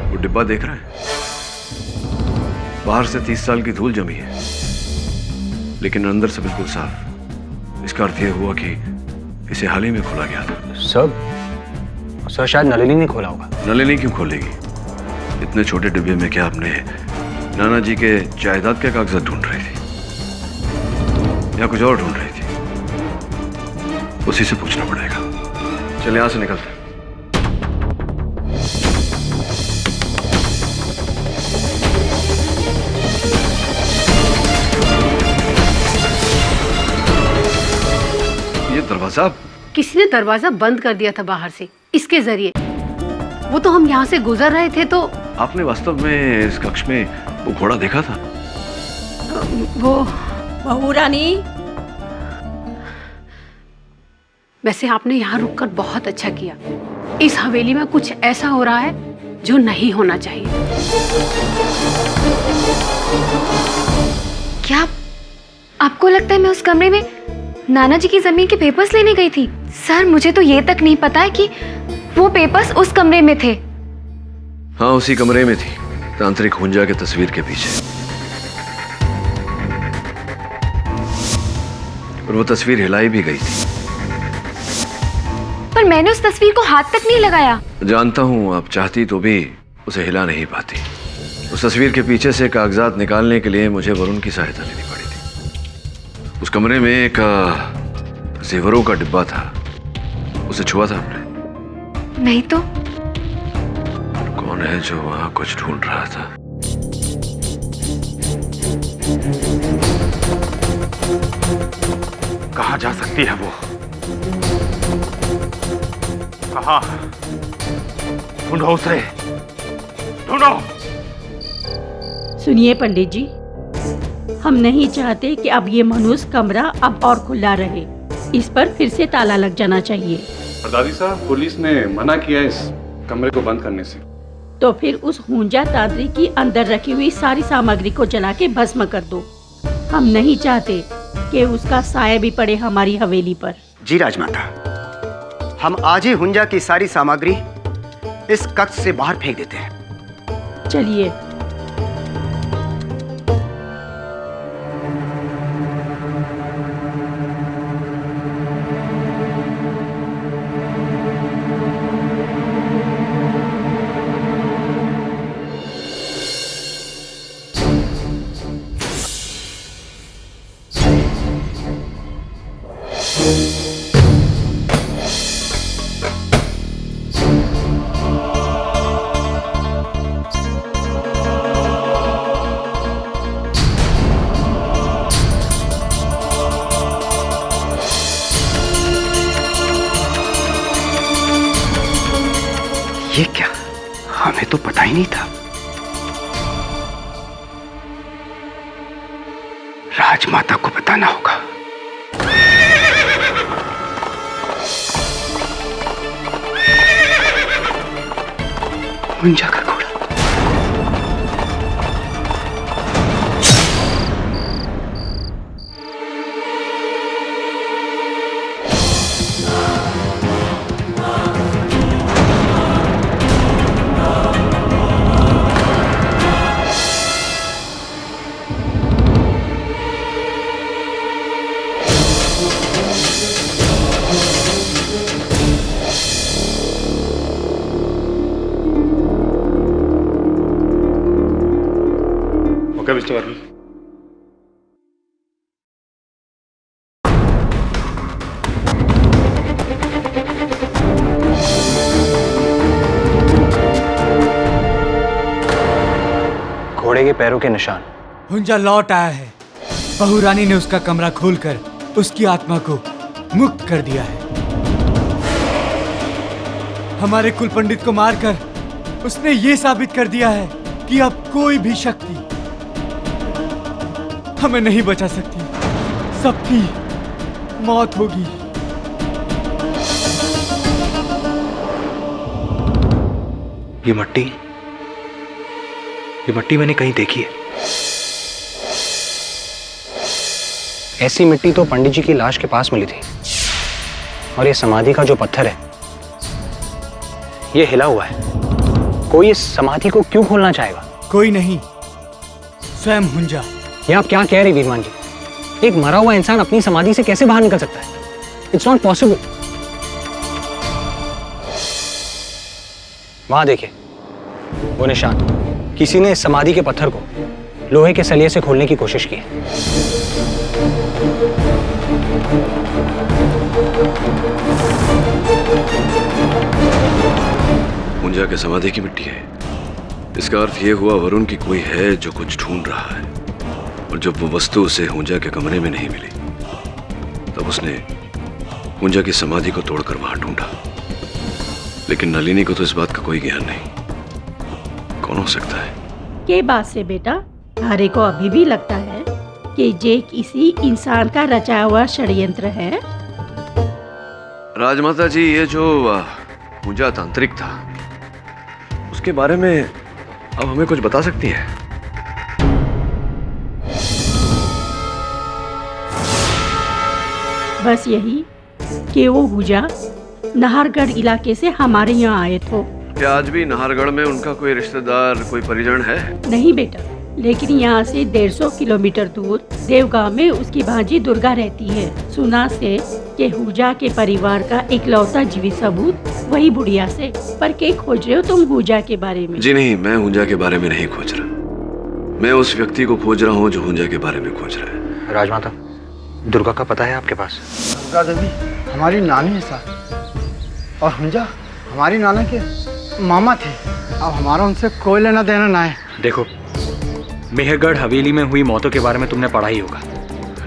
वो डिब्बा देख रहे हैं? बाहर से 30 साल की धूल जमी है, लेकिन अंदर से बिल्कुल साफ। इसका अर्थ यह हुआ कि इसे हाल ही में खोला गया था। सर शायद नलिनी ने खोला होगा। नलिनी क्यों खोलेगी? इतने छोटे डिब्बे में क्या आपने नाना जी के जायदाद के कागजात ढूंढ रही थी या कुछ और ढूंढ रही थी? उसी से पूछना पड़ेगा। चल यहां से निकलते। ये दरवाजा किसी ने दरवाजा बंद कर दिया था बाहर से इसके जरिए। वो तो हम यहाँ से गुजर रहे थे तो। आपने वास्तव में इस कक्ष में वो घोड़ा देखा था? वो बहू रानी, वैसे आपने यहाँ रुककर बहुत अच्छा किया। इस हवेली में कुछ ऐसा हो रहा है जो नहीं होना चाहिए। क्या आपको लगता है मैं उस कमरे में नाना जी की जमीन के पेपर्स लेने गई थी? सर मुझे तो ये तक नहीं पता है कि वो पेपर्स उस कमरे में थे। हाँ उसी कमरे में थी, तांत्रिक हुंजा के तस्वीर के पीछे। और वो तस्वीर हिलाई भी गई थी। पर मैंने उस तस्वीर को हाथ तक नहीं लगाया। जानता हूं आप चाहती तो भी उसे हिला नहीं पाती। उस तस्वीर के पीछे से कागजात निकालने के लिए मुझे वरुण की सहायता लेनी पड़ी थी। उस कमरे में एक जेवरों का डिब्बा था, उसे छुआ था आपने? नहीं तो। कौन है जो वहां कुछ ढूंढ रहा था? कहाँ जा सकती है वो? कहाँ? ढूंढो उसे, ढूंढो। सुनिए पंडित जी, हम नहीं चाहते कि अब ये मनहूस कमरा अब और खुला रहे। इस पर फिर से ताला लग जाना चाहिए। दादी साहब, पुलिस ने मना किया इस कमरे को बंद करने से। तो फिर उस हुंजा तांत्रिक की अंदर रखी हुई सारी सामग्री को जला के भस्म कर दो। हम नहीं चाहते कि उसका साया भी पड़े हमारी हवेली पर। जी राजमाता, हम आज ही हुंजा की सारी सामग्री इस कक्ष से बाहर फेंक देते हैं। चलिए। ये क्या, हमें तो पता ही नहीं था। राजमाता को बताना होगा। हुंजा का घोड़ा। Okay mister Verma. घोड़े के पैरों के निशान। हुंजा लौट आया है। बहू रानी ने उसका कमरा खोलकर उसकी आत्मा को मुक्त कर दिया है। हमारे कुल पंडित को मारकर उसने ये साबित कर दिया है कि अब कोई भी शक्ति हमें नहीं बचा सकती। सबकी मौत होगी। ये मट्टी मैंने कहीं देखी है। ऐसी मिट्टी तो पंडित जी की लाश के पास मिली थी। और ये समाधि का जो पत्थर है ये हिला हुआ है। कोई इस समाधि को क्यों खोलना चाहेगा? कोई नहीं, स्वयं हुंजा। ये आप क्या कह रहे वीरमान जी? एक मरा हुआ इंसान अपनी समाधि से कैसे बाहर निकल सकता है? It's not possible. वहां देखिए वो निशान। किसी ने इस समाधि के पत्थर को लोहे के सलिए से खोलने की कोशिश की है। हुंजा के समाधि की मिट्टी है। इसका अर्थ यह हुआ वरुण की कोई है जो कुछ ढूंढ रहा है। और जब वो वस्तु उसे हुंजा के कमरे में नहीं मिली तब उसने हुंजा की समाधि को तोड़कर वहां ढूंढा। लेकिन नलिनी को तो इस बात का कोई ज्ञान नहीं। कौन हो सकता है? के बात से बेटा तारे को अभी भी लगता है कि ये किसी इंसान का रचा हुआ षड्यंत्र है। राजमाता जी, ये जो हुंजा तांत्रिक था उसके बारे में अब हमें कुछ बता सकती है? बस यही कि वो हुंजा नाहरगढ़ इलाके से हमारे यहाँ आए थे। क्या आज भी नाहरगढ़ में उनका कोई रिश्तेदार, कोई परिजन है? नहीं बेटा, लेकिन यहाँ से 150 किलोमीटर दूर देवगांव में उसकी भांजी दुर्गा रहती है। सुना से कि हुंजा के परिवार का इकलौता जीवित सबूत वही बुढ़िया से। पर क्या खोज रहे हो तुम हुंजा के बारे में? जी नहीं, मैं हुंजा के बारे में नहीं खोज रहा। मैं उस व्यक्ति को खोज रहा हूँ जो हुंजा के बारे में खोज रहा है। राजमाता, दुर्गा का पता है आपके पास? दुर्गा देवी हमारी नानी है साहब, और हुंजा हमारी नाना के मामा थे। अब हमारा उनसे कोई लेना देना ना है। देखो, मेहरगढ़ हवेली में हुई मौतों के बारे में तुमने पढ़ा ही होगा।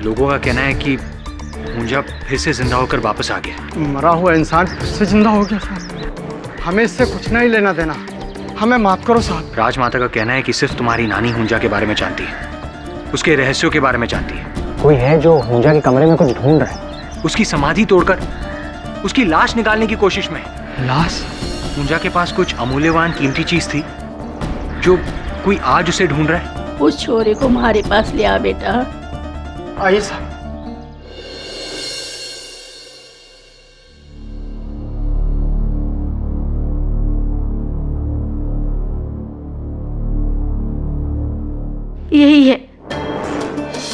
लोगों का कहना है कि हुंजा फिर से जिंदा होकर वापस आ गया। मरा हुआ इंसान फिर से जिंदा हो गया साहब। हमें इससे कुछ नहीं लेना देना। हमें माफ करो साहब। राजमाता का कहना है कि सिर्फ तुम्हारी नानी हुंजा के बारे में जानती है, उसके रहस्यों के बारे में जानती है। कोई है जो हुंजा के कमरे में कुछ ढूंढ रहा है। उसकी समाधि तोड़कर उसकी लाश निकालने की कोशिश में। लाश? हुंजा के पास कुछ अमूल्यवान कीमती चीज थी जो कोई आज उसे ढूंढ रहा है। उस छोरे को हमारे पास ले आ बेटा। आइए साहब।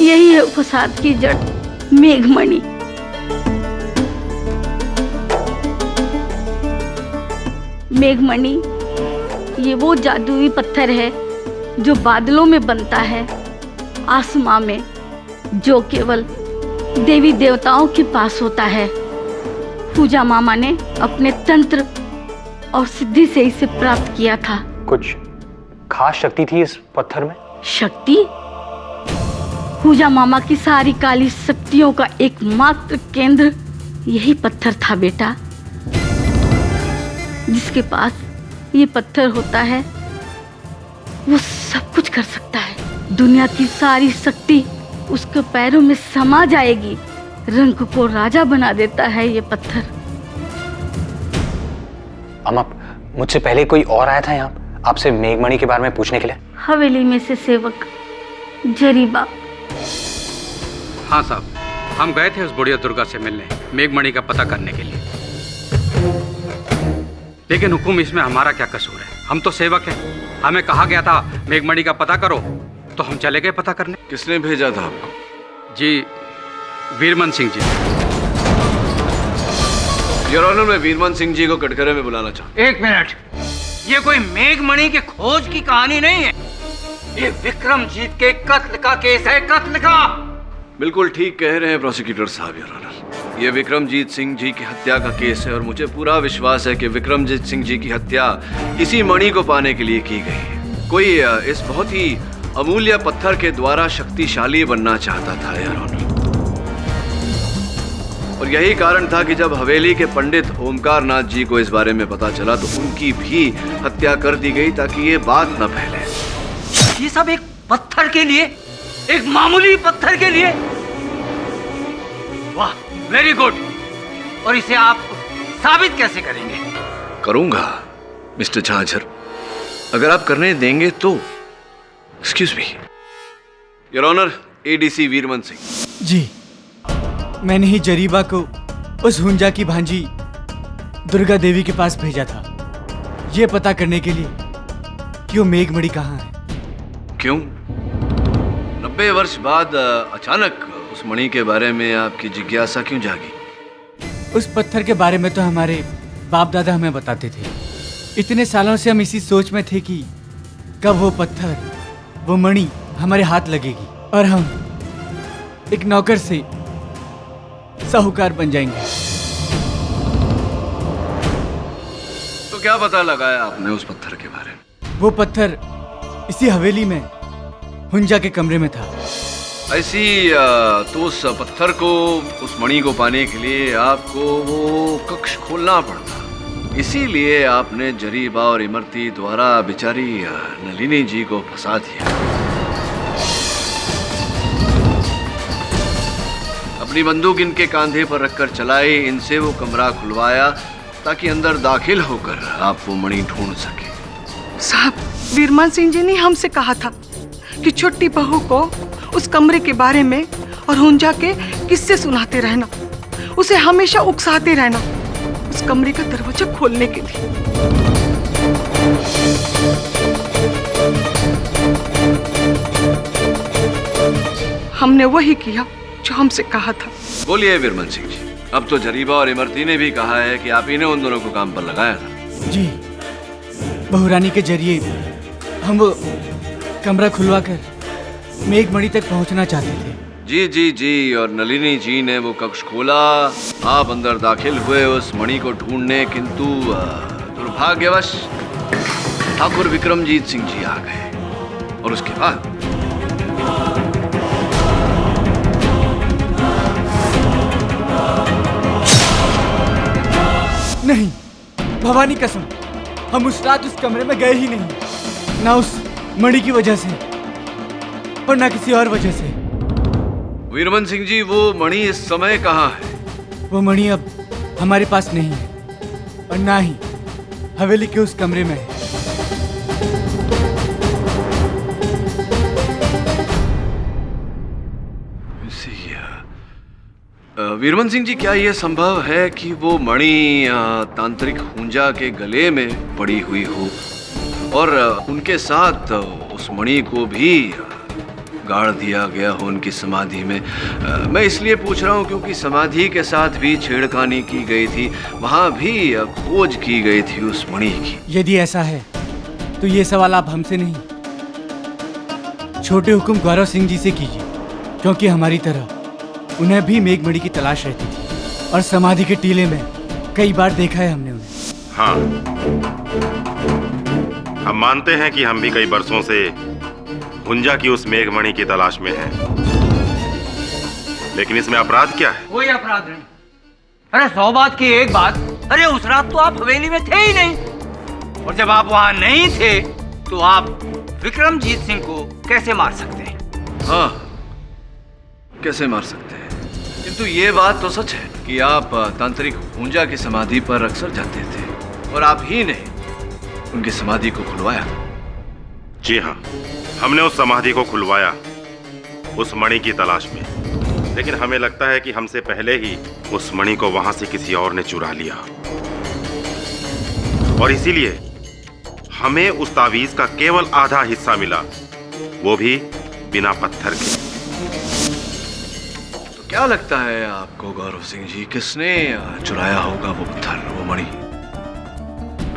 यही है फसाद की जड़, मेघमणि। मेघमणि ये वो जादुई पत्थर है जो बादलों में बनता है, आसमां में, जो केवल देवी देवताओं के पास होता है। पूजा मामा ने अपने तंत्र और सिद्धि से इसे प्राप्त किया था। कुछ खास शक्ति थी इस पत्थर में? शक्ति? पूजा मामा की सारी काली शक्तियों का एकमात्र केंद्र यही पत्थर था बेटा, जिसके पास ये पत्थर होता है वो सब कुछ कर सकता है। दुनिया की सारी शक्ति उसके पैरों में समा जाएगी। रंग को राजा बना देता है ये पत्थर। अम्मा, मुझसे पहले कोई और आया था यहाँ आपसे मेघमणि के बारे में पूछने के लिए? हवेली में से सेवक जरीबा। हाँ साहब, हम गए थे उस बुढ़िया दुर्गा से मिलने, मेघमणि का पता करने के लिए। लेकिन हुकुम इसमें हमारा क्या कसूर है? हम तो सेवक हैं। हमें कहा गया था मेघमणि का पता करो, तो हम चले गए पता करने। किसने भेजा था आपको? जी, वीरमन सिंह जी। योर ऑनर, मैं वीरमन सिंह जी को कटघरे में बुलाना चाहता हूं। एक मिनट, ये कोई मेघमणि के खोज की कहानी नहीं है, ये विक्रमजीत के कत्ल का केस है, कत्ल का। बिल्कुल ठीक कह रहे हैं प्रोसिक्यूटर साहब, योर ऑनर। ये विक्रमजीत सिंह जी की हत्या का केस है और मुझे पूरा विश्वास है कि विक्रमजीत सिंह जी की हत्या इसी मणि को पाने के लिए की गई है। कोई इस बहुत ही अमूल्य पत्थर के द्वारा शक्तिशाली बनना चाहता था, योर ऑनर। और यही कारण था कि जब हवेली के पंडित ओमकार नाथ जी को इस बारे में पता चला तो उनकी भी हत्या कर दी गई ताकि ये बात न फैले। ये सब एक पत्थर के लिए, एक मामूली पत्थर के लिए? वाह, वेरी गुड। और इसे आप साबित कैसे करेंगे? करूंगा मिस्टर झांझर, अगर आप करने देंगे तो। Excuse me your honour, ADC Veerman Singh ji. मैंने ही जरीबा को उस हुंजा की भांजी दुर्गा देवी के पास भेजा था, ये पता करने के लिए कि वो मेघमणि कहाँ है। क्यों? 90 वर्ष बाद अचानक उस मणि के बारे में आपकी जिज्ञासा क्यों जागी? उस पत्थर के बारे में तो हमारे बाप दादा हमें बताते थे। इतने सालों से हम इसी सोच में थे कि कब वो पत्थर, वो मणि हमारे हाथ लगेगी और हम एक नौकर से साहूकार बन जाएंगे। तो क्या पता लगाया आपने उस पत्थर के बारे में? वो पत्थर इसी हवेली में हुंजा के कमरे में था। ऐसी तो उस पत्थर को, उस मणि को पाने के लिए आपको वो कक्ष खोलना पड़ता। इसीलिए आपने जरीबा और इमरती द्वारा बेचारी नलिनी जी को फंसा दिया। अपनी बंदूक इनके कांधे पर रखकर चलाई, इनसे वो कमरा खुलवाया ताकि अंदर दाखिल होकर आप वो मणि ढूंढ सके। साहब, वीरमन सिंह जी ने हमसे कहा था कि छोटी बहू को उस कमरे के बारे में और हुंजा के किस्से सुनाते रहना, उसे हमेशा उकसाते रहना, उस कमरे का दरवाजा खोलने के लिए। हमने वही किया जो हमसे कहा था। बोलिए वीरमन सिंह जी, अब तो जरीबा और इमरती ने भी कहा है कि आप ही ने उन दोनों को काम पर लगाया था। जी, बहुरानी के जरिए हम वो कमरा खुलवाकर मेघमणि तक पहुंचना चाहते थे। जी जी जी, और नलिनी जी ने वो कक्ष खोला, आप अंदर दाखिल हुए उस मणि को ढूंढने, किंतु दुर्भाग्यवश ठाकुर विक्रमजीत सिंह जी आ गए और उसके बाद नहीं, भवानी कसम, हम उस रात उस कमरे में गए ही नहीं, ना उस मणि की वजह से और ना किसी और वजह से। वीरमन सिंह जी, वो मणि इस समय कहाँ है? वो मणि अब हमारे पास नहीं है और ना ही हवेली के उस कमरे में है। वीरमन सिंह जी, क्या यह संभव है कि वो मणि तांत्रिक हुंजा के गले में पड़ी हुई हो और उनके साथ उस मणि को भी गाड़ दिया गया हो उनकी समाधि में? मैं इसलिए पूछ रहा हूं क्योंकि समाधि के साथ भी छेड़खानी की गई थी, वहां भी खोज की गई थी उस मणि की। यदि ऐसा है तो ये सवाल आप हमसे नहीं, छोटे हुकुम गौरव सिंह जी से कीजिए, क्योंकि हमारी तरह उन्हें भी मेघमणि की तलाश रहती थी और समाधि के टीले में कई बार देखा है हमने उन्हें। हाँ, हम मानते हैं कि हम भी कई बरसों से हुंजा की उस मेघमणि की तलाश में हैं। लेकिन इसमें अपराध क्या है? कोई अपराध नहीं। अरे 100 बात की एक बात, अरे उस रात तो आप हवेली में थे ही नहीं। और जब आप वहां नहीं थे तो आप विक्रमजीत सिंह को कैसे मार सकते हैं? हाँ, कैसे मार सकते हैं, किंतु ये बात तो सच है कि आप तांत्रिक हुंजा की समाधि पर अक्सर जाते थे और आप ही ने उनकी समाधि को खुलवाया। जी हाँ, हमने उस समाधि को खुलवाया उस मणि की तलाश में, लेकिन हमें लगता है कि हमसे पहले ही उस मणि को वहां से किसी और ने चुरा लिया और इसीलिए हमें उस तावीज का केवल आधा हिस्सा मिला, वो भी बिना पत्थर के। तो क्या लगता है आपको गौरव सिंह जी, किसने चुराया होगा वो पत्थर, वो मणि?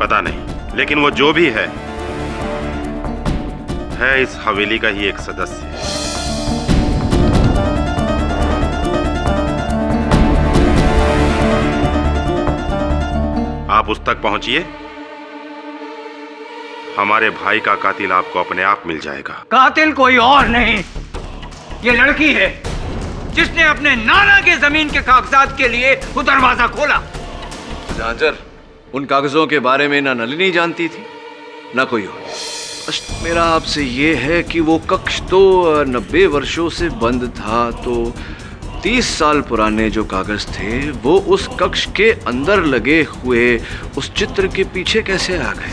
पता नहीं, लेकिन वो जो भी है इस हवेली का ही एक सदस्य। आप उस तक पहुंचिए, हमारे भाई का कातिल आपको अपने आप मिल जाएगा। कातिल कोई और नहीं, ये लड़की है जिसने अपने नाना के जमीन के कागजात के लिए वो दरवाजा खोला। झांझर, उन कागजों के बारे में ना नलिनी जानती थी ना कोई और। प्रश्न मेरा आपसे ये है कि वो कक्ष तो 90 वर्षों से बंद था, तो 30 साल पुराने जो कागज थे वो उस कक्ष के अंदर लगे हुए उस चित्र के पीछे कैसे आ गए?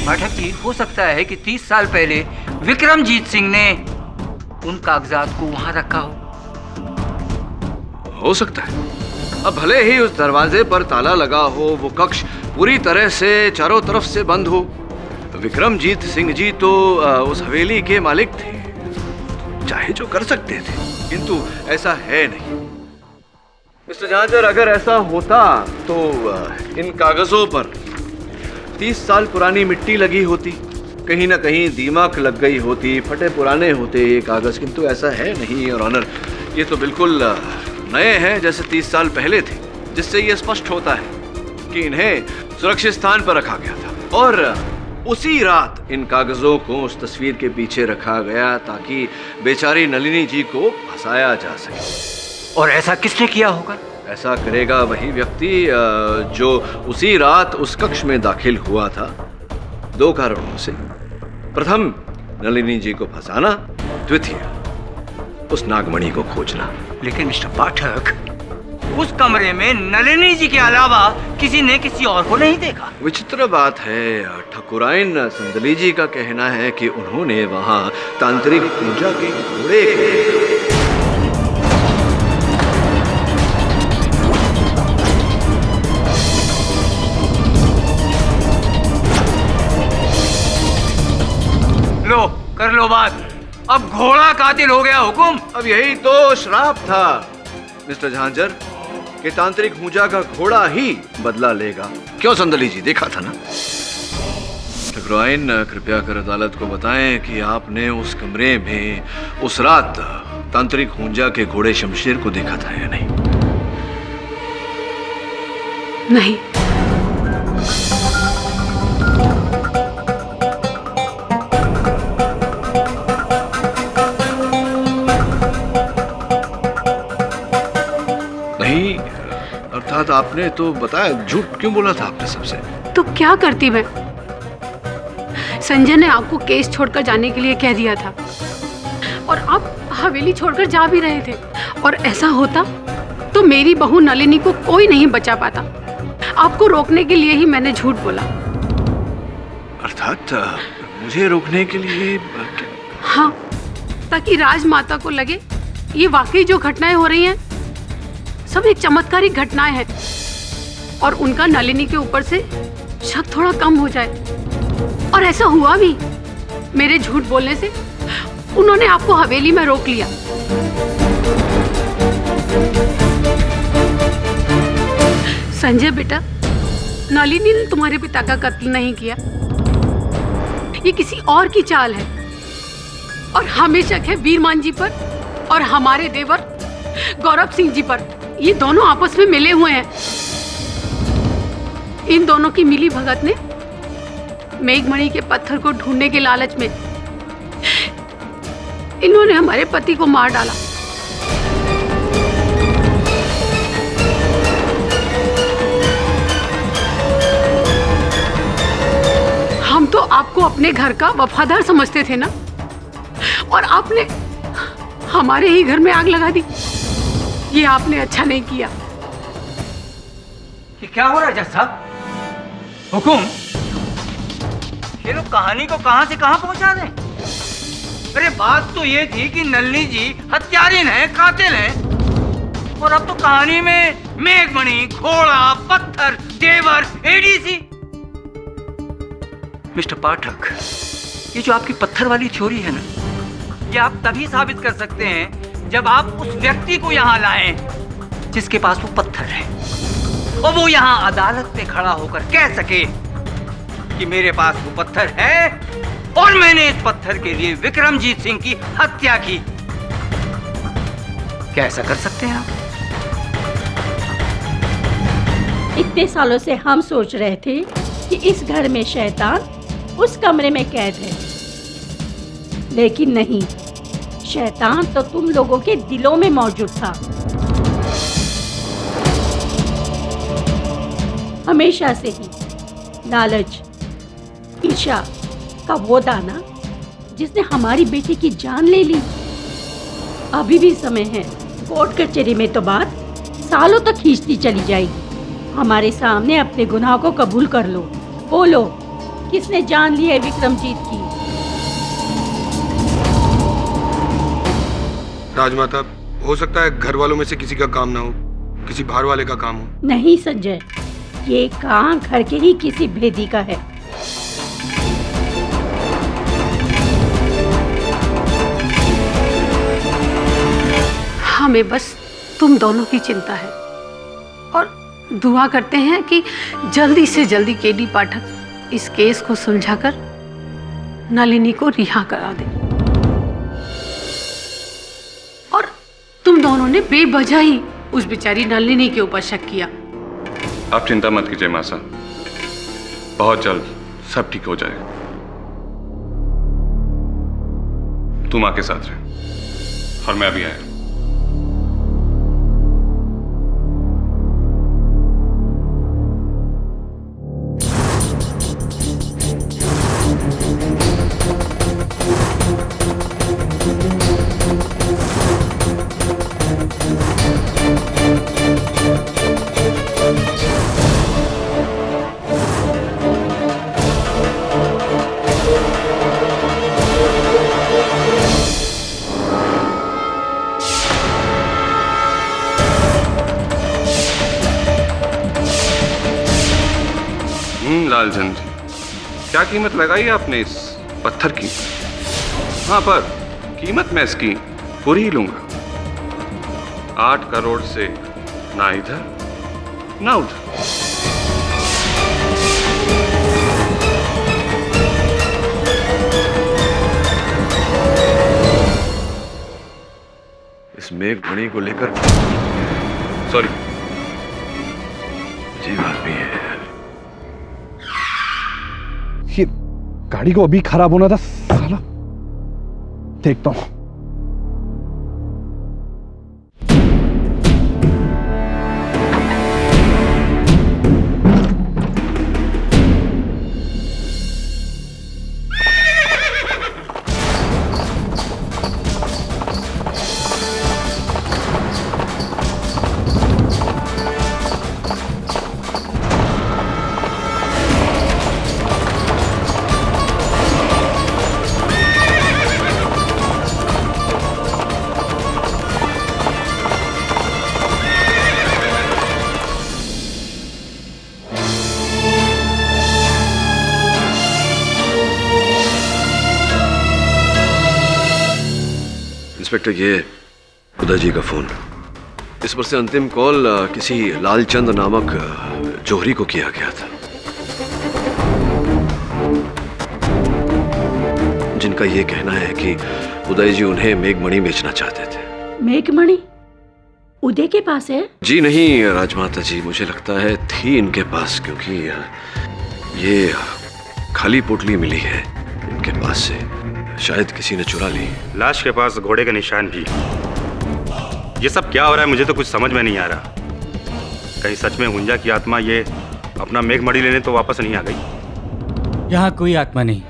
पाठक जी, हो सकता है कि 30 साल पहले विक्रमजीत सिंह ने उन कागजात को वहां रखा हो सकता है। अब भले ही उस दरवाजे पर ताला लगा हो, वो कक्ष पूरी तरह से चारों तरफ से बंद हो, विक्रमजीत सिंह जी तो उस हवेली के मालिक थे, चाहे जो कर सकते थे, किंतु ऐसा है नहीं। मिस्टर झांझर, अगर ऐसा होता तो इन कागजों पर 30 साल पुरानी मिट्टी लगी होती, कहीं ना कहीं दीमक लग गई होती, फटे पुराने होते ये कागज, किंतु ऐसा है नहीं। और ऑनर, ये तो बिल्कुल नए हैं जैसे 30 साल पहले थे, जिससे ये स्पष्ट होता है कि इन्हें सुरक्षित स्थान पर रखा गया था और उसी रात इन कागजों को उस तस्वीर के पीछे रखा गया ताकि बेचारी नलिनी जी को फंसाया जा सके। और ऐसा किसने किया होगा? ऐसा करेगा वही व्यक्ति जो उसी रात उस कक्ष में दाखिल हुआ था, 2 कारणों से। प्रथम, नलिनी जी को फंसाना, द्वितीय, उस नागमणि को खोजना। लेकिन मिस्टर पाठक, उस कमरे में नलिनी जी के अलावा किसी ने किसी और को नहीं देखा। विचित्र बात है, ठाकुराइन संदली जी का कहना है कि उन्होंने वहां तांत्रिक पूजा के घोड़े को लो, कर लो बात। अब घोड़ा कातिल हो गया हुकुम। अब यही तो श्राप था मिस्टर झांझर कि तांत्रिक पूजा का घोड़ा ही बदला लेगा। क्यों संदली जी, देखा था ना? ठाकुराइन, कृपया कर अदालत को बताएं कि आपने उस कमरे में उस रात तांत्रिक हुंजा के घोड़े शमशेर को देखा था या नहीं? नहीं। नहीं, अर्थात आपने तो बताया, झूठ क्यों बोला था आपने सबसे? तो क्या करती मैं? संजय ने आपको केस छोड़कर जाने के लिए कह दिया था और आप हवेली छोड़कर जा भी रहे थे, और ऐसा होता तो मेरी बहू नलिनी को कोई नहीं बचा पाता। आपको रोकने के लिए ही मैंने झूठ बोला। अर्थात मुझे रोकने के लिए? हाँ, ताकि राजमाता को लगे ये वाकई जो घटनाएं हो रही हैं सब एक चमत्कारिक घटनाएं हैं और उनका नलिनी के ऊपर से शक थोड़ा कम हो जाए। और ऐसा हुआ भी। मेरे झूठ बोलने से उन्होंने आपको हवेली में रोक लिया। संजय बेटा, नलिनी ने तुम्हारे पिता का कत्ल नहीं किया, ये किसी और की चाल है। और हमें शक है वीरमान जी पर और हमारे देवर गौरव सिंह जी पर। ये दोनों आपस में मिले हुए हैं। इन दोनों की मिली भगत ने मेघमणि के पत्थर को ढूंढने के लालच में इन्होंने हमारे पति को मार डाला। तो आपको अपने घर का वफादार समझते थे ना, और आपने हमारे ही घर में आग लगा दी। ये आपने अच्छा नहीं किया। ये क्या हो रहा है जज साहब? हुकुम, ये लोग कहानी को कहां से कहां पहुंचा दें? अरे बात तो ये थी कि नलिनी जी हत्यारिन है, कातिल है, और अब तो कहानी में मेघमणि, घोड़ा, पत्थर, देवर, एडीसी। मिस्टर पाठक, ये जो आपकी पत्थर वाली थ्योरी है ना, ये आप तभी साबित कर सकते हैं जब आप उस व्यक्ति को यहाँ लाएं जिसके पास वो पत्थर है, और वो यहाँ अदालत में खड़ा होकर कह सके कि मेरे पास वो पत्थर है और मैंने इस पत्थर के लिए विक्रमजीत सिंह की हत्या की। क्या ऐसा कर सकते हैं आप? इतने सालों से हम सोच रहे थे कि इस घर में शैतान उस कमरे में कैद है, लेकिन नहीं, शैतान तो तुम लोगों के दिलों में मौजूद था। हमेशा से ही लालच, ईर्ष्या का वो दाना जिसने हमारी बेटी की जान ले ली। अभी भी समय है, कोर्ट कचहरी में तो बात सालों तक खींचती चली जाएगी। हमारे सामने अपने गुनाह को कबूल कर लो, बोलो किसने जान ली है विक्रमजीत की? राजमाता, हो सकता है घर वालों में से किसी का काम ना हो, किसी बाहर वाले का काम हो। नहीं संजय, ये काम घर के ही किसी भेदी का है। हमें बस तुम दोनों की चिंता है, और दुआ करते हैं कि जल्दी से जल्दी केडी पाठक इस केस को सुलझाकर नलिनी को रिहा करा दे। और तुम दोनों ने बेवजह ही उस बेचारी नलिनी के ऊपर शक किया। आप चिंता मत कीजिए माँ साहब, बहुत जल्द सब ठीक हो जाएगा। तुम आके साथ रहे और मैं अभी आया। लालचंद जी, क्या कीमत लगाई आपने इस पत्थर की? हाँ, पर कीमत मैं इसकी पूरी ही लूंगा। 8 करोड़ से ना इधर ना उधर। इस मेघमणि को लेकर सॉरी, अजीब आदमी है। ये गाड़ी को अभी खराब होना था साला। देखता हूं। इंस्पेक्टर, ये खुदा जी का फोन। इस पर से अंतिम कॉल किसी लालचंद नामक जोहरी को किया गया था, जिनका ये कहना है कि उदय जी उन्हें मेघमणि बेचना चाहते थे। मेघमणि उदय के पास है? जी नहीं राजमाता जी, मुझे लगता है थी इनके पास, क्योंकि ये खाली पोटली मिली है इनके पास से। शायद किसी ने चुरा ली। लाश के पास घोड़े का निशान भी। ये सब क्या हो रहा है, मुझे तो कुछ समझ में नहीं आ रहा। कहीं सच में हुंजा की आत्मा ये अपना मेघमणि लेने तो वापस नहीं आ गई? यहाँ कोई आत्मा नहीं।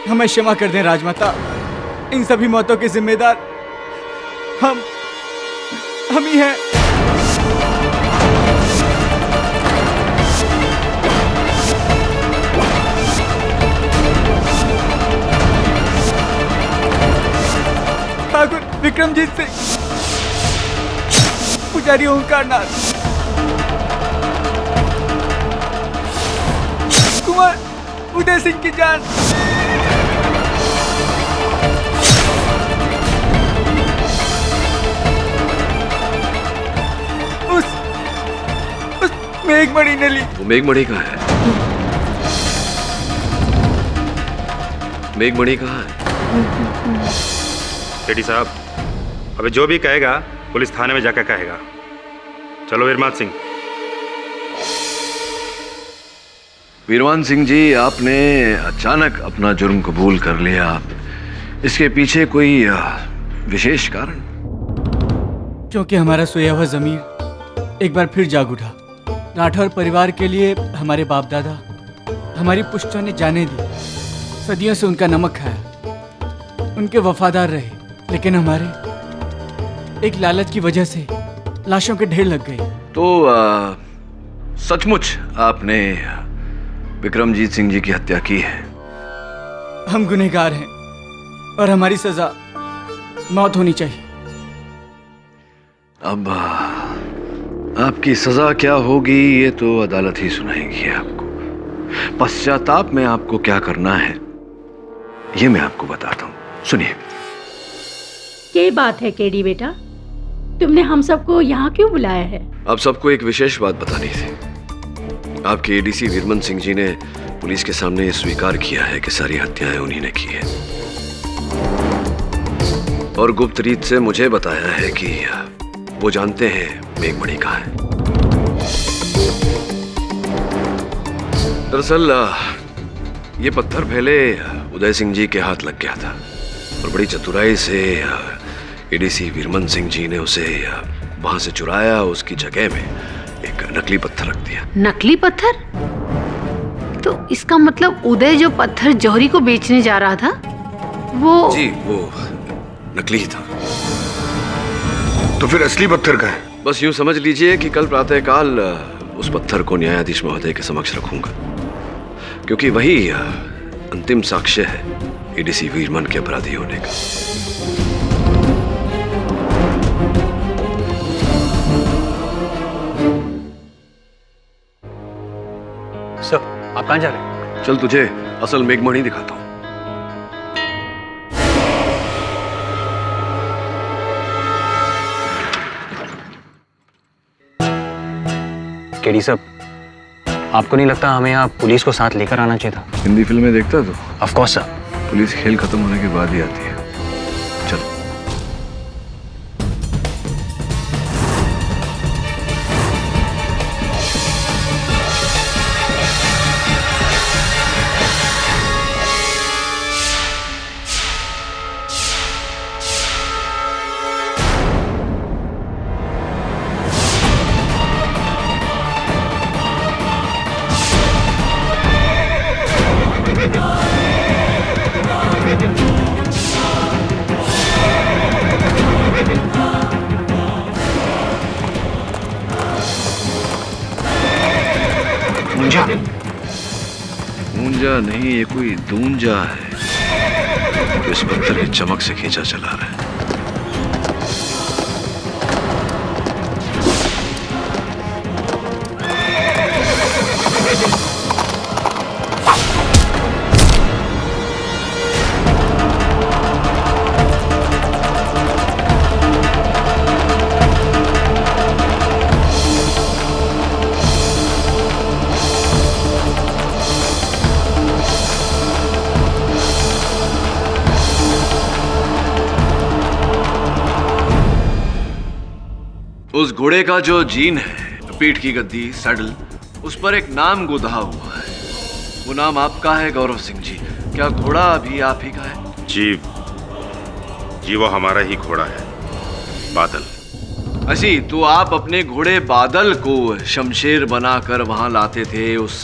हमें क्षमा कर दें राजमाता, इन सभी मौतों के जिम्मेदार हम ही हैं। ठाकुर विक्रमजीत सिंह, पुजारी ओंकारनाथ, कुमार उदय सिंह की जान। उस मेघमणि ने ली। वो मेघमणि कहाँ है? मेघमणि कहाँ है? केडी साहब, अबे जो भी कहेगा पुलिस थाने में जाकर कहेगा। चलो वीरमान सिंह। वीरमान सिंह जी, आपने अचानक अपना जुर्म कबूल कर लिया, इसके पीछे कोई विशेष कारण? क्योंकि हमारा सोया हुआ जमीर एक बार फिर जाग उठा। राठौर परिवार के लिए हमारे बाप दादा, हमारी पुश्तों ने जाने दी, सदियों से उनका नमक खाया, उनके वफादार रहे, लेकिन हमारे एक लालच की वजह से लाशों के ढेर लग गए। तो सचमुच आपने विक्रमजीत सिंह जी की हत्या की है? हम गुनहगार हैं और हमारी सजा मौत होनी चाहिए। अब आपकी सजा क्या होगी ये तो अदालत ही सुनाएगी आपको। पश्चाताप में आपको क्या करना है ये मैं आपको बताता हूँ, सुनिए। क्या बात है केडी बेटा, तुमने हम सबको यहाँ क्यों बुलाया है? आप सबको एक विशेष बात बतानी थी। आपके एडीसी वीरमन सिंह जी ने पुलिस के सामने स्वीकार किया है कि सारी हत्याएं उन्हीं ने की है, और गुप्त रीत से मुझे बताया है कि वो जानते हैं मेघमणि कहाँ है। दरअसल ये पत्थर पहले उदय सिंह जी के हाथ लग गया था, और बड़ी चतुराई से एडीसी वीरमन सिंह जी ने उसे वहां से चुराया, उसकी जगह में एक नकली पत्थर रख दिया। नकली पत्थर? तो इसका मतलब उदय जो पत्थर जौहरी को बेचने जा रहा था वो? जी, वो नकली ही था। तो फिर असली पत्थर का है? बस यूं समझ लीजिए कि कल प्रातःकाल उस पत्थर को न्यायाधीश महोदय के समक्ष रखूंगा, क्योंकि वही अंतिम साक्ष्य है एडीसी वीरमन के अपराधी होने का। सर, आप कहां जा रहे हैं? चल तुझे असल मेघमणि दिखाता हूं। केडी साहब, आपको नहीं लगता हमें यहाँ पुलिस को साथ लेकर आना चाहिए था? हिंदी फिल्में देखता तो? Of course sir. पुलिस खेल खत्म होने के बाद ही आती है। चल। ऊंजा नहीं, ये कोई दूंजा है तो इस पत्थर की चमक से खींचा चला रहा है। उस घोड़े का जो जीन है, पीठ की गद्दी, सैडल, उस पर एक नाम गुधा हुआ है। वो नाम आपका है गौरव सिंह जी। क्या घोड़ा अभी आप ही का है? जी, वो हमारा ही घोड़ा है, बादल। असी तो आप अपने घोड़े बादल को शमशेर बनाकर वहां लाते थे, उस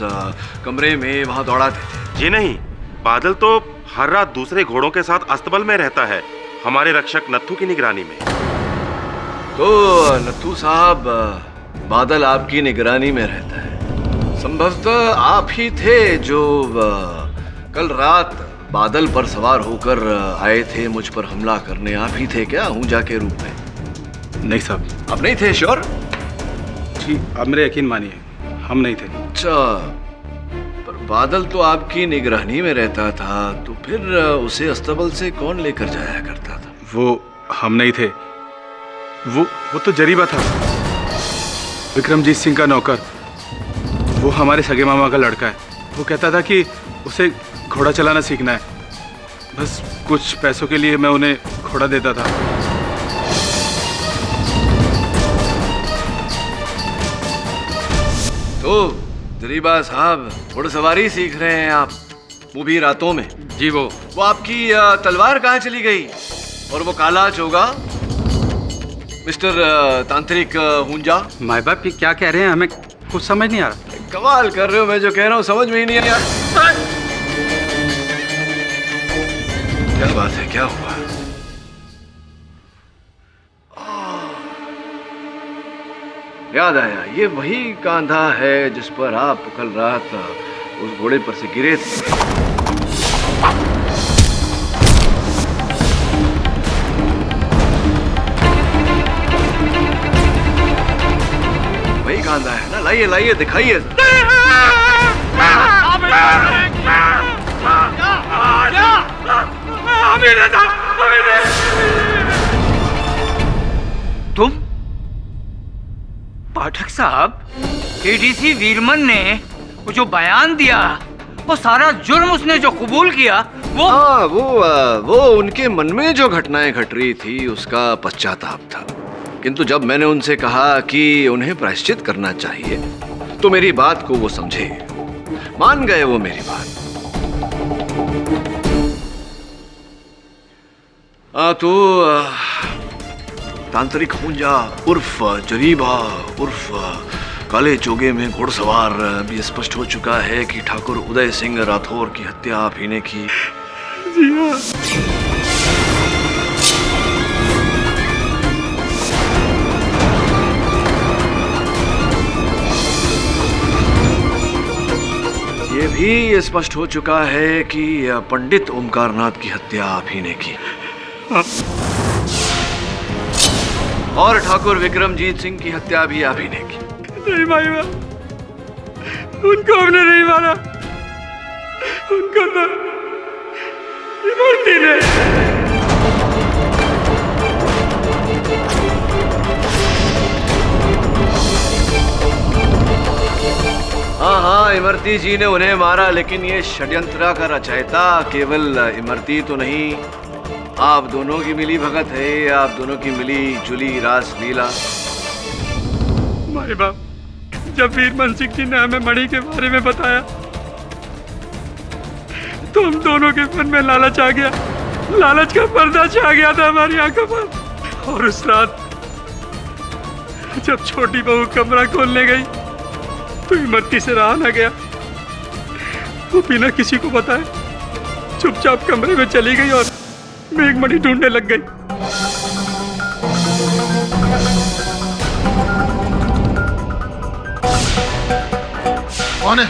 कमरे में वहां दौड़ाते थे? जी नहीं, बादल तो हर रात दूसरे घोड़ों के साथ अस्तबल में रहता है, हमारे रक्षक नत्थू की निगरानी में। तो नत्थू साहब, बादल आपकी निगरानी में रहता है। संभवतः आप ही थे जो कल रात बादल पर सवार होकर आए थे मुझ पर हमला करने। आप ही थे क्या हुंजा के रूप में? नहीं साहब। आप नहीं थे? श्योर? जी आप मेरे यकीन मानिए, हम नहीं थे। अच्छा, पर बादल तो आपकी निगरानी में रहता था, तो फिर उसे अस्तबल से कौन लेकर जाया करता था? वो हम नहीं थे, वो तो जरीबा था, विक्रमजीत सिंह का नौकर। वो हमारे सगे मामा का लड़का है। वो कहता था कि उसे घोड़ा चलाना सीखना है, बस कुछ पैसों के लिए मैं उन्हें घोड़ा देता था। तो जरीबा साहब, घुड़सवारी सीख रहे हैं आप, वो भी रातों में? जी। वो आपकी तलवार कहाँ चली गई? और वो काला चोगा, मिस्टर तांत्रिक हुंजा? माई बाप की क्या कह रहे हैं, हमें कुछ समझ नहीं आ रहा। कमाल कर रहे हो, मैं जो कह रहा हूँ समझ में ही नहीं आ रहा। क्या बात है, क्या हुआ? याद आया, ये वही कांधा है जिस पर आप कल रात उस घोड़े पर से गिरे थे। वही कांधा है ना? लाइए लाइए, दिखाइए। तुम पाठक साहब, केडीसी वीरमन ने वो जो बयान दिया, वो सारा जुर्म उसने जो कबूल किया, वो हाँ, वो उनके मन में जो घटनाएं घट रही थी उसका पश्चाताप था। किंतु जब मैंने उनसे कहा कि उन्हें प्रायश्चित करना चाहिए, तो मेरी बात को वो समझे, मान गए वो मेरी बात। तो तांत्रिक हुंजा उर्फ जरीबा उर्फ काले चोगे में घुड़सवार भी स्पष्ट हो चुका है कि ठाकुर उदय सिंह राठौर की हत्या आप ही ने की। जी हाँ। ये भी स्पष्ट हो चुका है कि पंडित ओमकारनाथ की हत्या आप ही ने की। और ठाकुर विक्रमजीत सिंह की हत्या भी आप ही ने की। नहीं भाई, उनको हमने नहीं मारा, उनको तो इमरती ने। हाँ, इमरती जी ने उन्हें मारा, लेकिन ये षड्यंत्र का रचयिता केवल इमरती तो नहीं, आप दोनों की मिली भगत है, आप दोनों की मिली जुली रास लीला। माई बाप, जब वीरमन सिंह जी ने हमें मणि के बारे में बताया, तो हम दोनों के मन में लालच आ गया, लालच का पर्दा छा गया था हमारी आंखों पर। और उस रात जब छोटी बहू कमरा खोलने गई, तो इमरती से रहा न गया, वो बिना किसी को बताए चुपचाप कमरे में चली गई और मेघमणि ढूंढने लग गई। कौन है?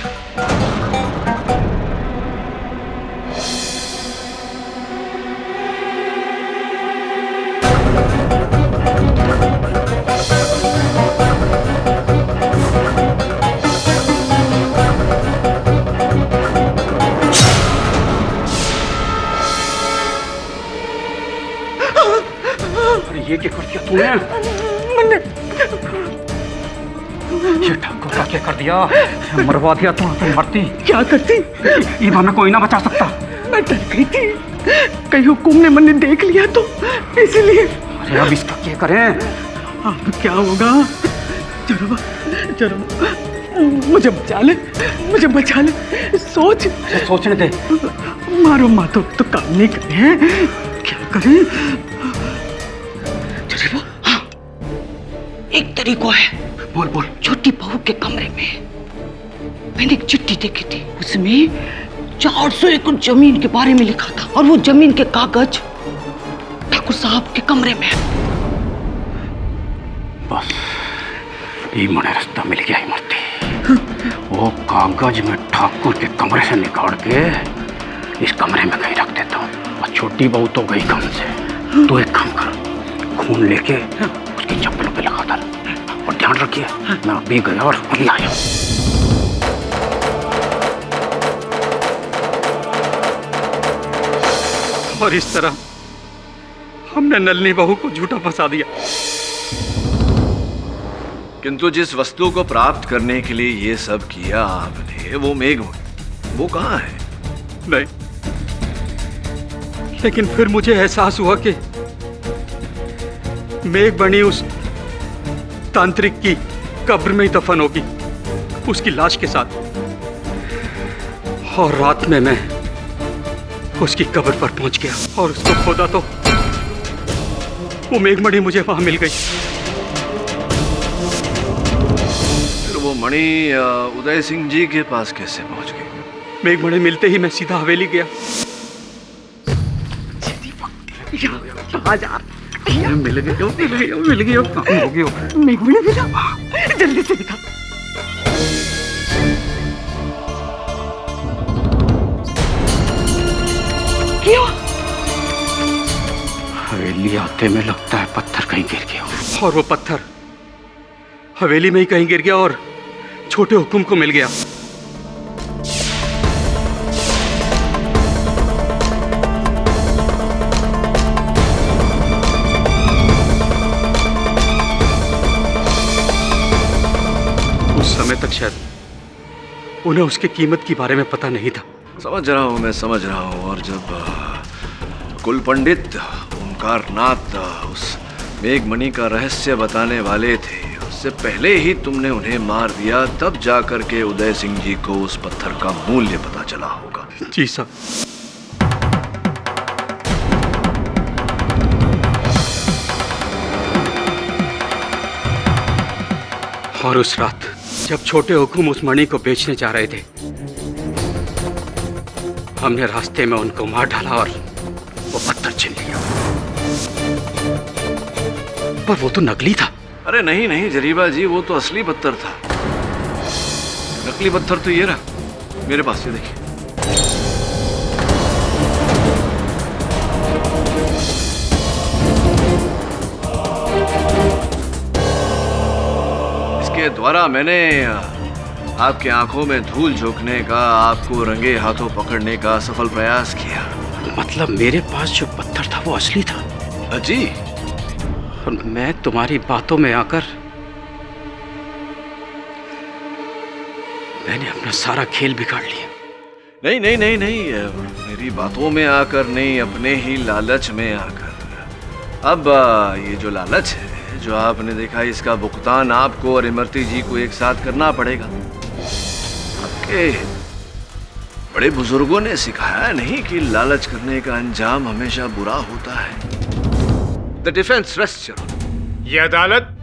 ये क्या कर दिया तूने? ये ठाकुर का क्या कर दिया? मरवा दिया तू, मरती। क्या करती? ये हमें कोई ना बचा सकता। मैं डर गई थी, कहीं हुकुम ने मैंने देख लिया तो, इसलिए। अरे अब इसका क्या करें? अब क्या होगा? जरा मुझे बचा ले, मुझे बचा ले। सोचने दे। मारो मातो तो काम नहीं करे, क्या करें? एक तरीका है। बोल बोल। छोटी बहू के कमरे में मैंने एक चिट्ठी देखी थी, उसमें 400 एकड़ जमीन के बारे में लिखा था और वो जमीन के कागज ठाकुर साहब के कमरे में है। बस ये मने रास्ता मिल गया इमरती। वो कागज में ठाकुर के कमरे से निकाल के इस कमरे में कहीं रख देता हूँ। और छोटी बहू तो गई काम से, तो एक काम कर, खून लेके उसकी चप्पलों पे लगा डाल। और ध्यान रखिए, मैं अभी गया और अभी आया। और इस तरह हमने नलनी बहू को झूठा फंसा दिया। किंतु जिस वस्तु को प्राप्त करने के लिए ये सब किया आपने, वो मेघमणि, वो कहाँ है? नहीं, लेकिन फिर मुझे एहसास हुआ कि मेघमणि उस तांत्रिक की कब्र में ही दफन होगी, उसकी लाश के साथ। और रात में मैं उसकी कब्र पर पहुंच गया और उसको खोदा तो वो मेघमणि मुझे वहां मिल गई। फिर वो मणि उदय सिंह जी के पास कैसे पहुंच गई? मेघमणि मिलते ही मैं सीधा हवेली गया। मिल गई, काम हो गया। मेघमणि मिला, जल्दी से दिखा। क्यों? हवेली आते में लगता है पत्थर कहीं गिर गया। और वो पत्थर हवेली में ही कहीं गिर गया और छोटे हुकुम को मिल गया। उस समय तक शायद उन्हें उसकी कीमत के बारे में पता नहीं था। समझ रहा हूँ, मैं समझ रहा हूँ। और जब कुल पंडित ओंकारनाथ उस मेघमणि का रहस्य बताने वाले थे, उससे पहले ही तुमने उन्हें मार दिया, तब जाकर के उदय सिंह जी को उस पत्थर का मूल्य पता चला होगा। जी साहब। और उस रात जब छोटे हुकुम उस मणि को बेचने जा रहे थे, हमने रास्ते में उनको मार डाला और वो पत्थर छीन लिया। पर वो तो नकली था। अरे नहीं नहीं जरीबा जी, वो तो असली पत्थर था। नकली पत्थर तो ये रहा मेरे पास, ये देखिए। इसके द्वारा मैंने आपके आंखों में धूल झोंकने का, आपको रंगे हाथों पकड़ने का सफल प्रयास किया। मतलब मेरे पास जो पत्थर था वो असली था? जी। और मैं तुम्हारी बातों में आकर मैंने अपना सारा खेल बिगाड़ लिया। नहीं नहीं नहीं नहीं, मेरी बातों में आकर नहीं, अपने ही लालच में आकर। अब ये जो लालच है जो आपने देखा, इसका भुगतान आपको और इमरती जी को एक साथ करना पड़ेगा। आपके बड़े बुजुर्गों ने सिखाया नहीं कि लालच करने का अंजाम हमेशा बुरा होता है। The defence rest. ये अदालत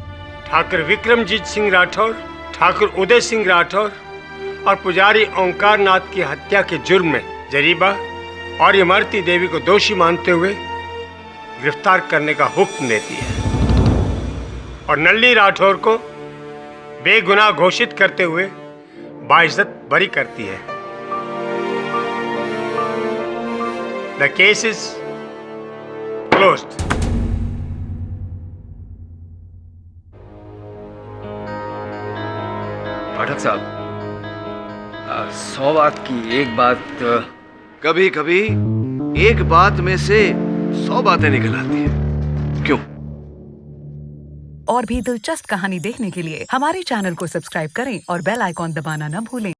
ठाकुर विक्रमजीत सिंह राठौर, ठाकुर उदय सिंह राठौर और पुजारी ओंकारनाथ की हत्या के जुर्म में जरीबा और इमरती देवी को दोषी मानते हुए गिरफ्तार करने का हुक्म देती है और नल्ली राठौर को बेगुनाह घोषित करते हुए बाइज्जत बरी करती है। The case is closed. Pathak साहब, 100 बात की एक बात। कभी कभी एक बात में से 100 बातें निकल आती हैं। क्यों? और भी दिलचस्प कहानी देखने के लिए हमारे चैनल को सब्सक्राइब करें और बेल आइकॉन दबाना न भूलें।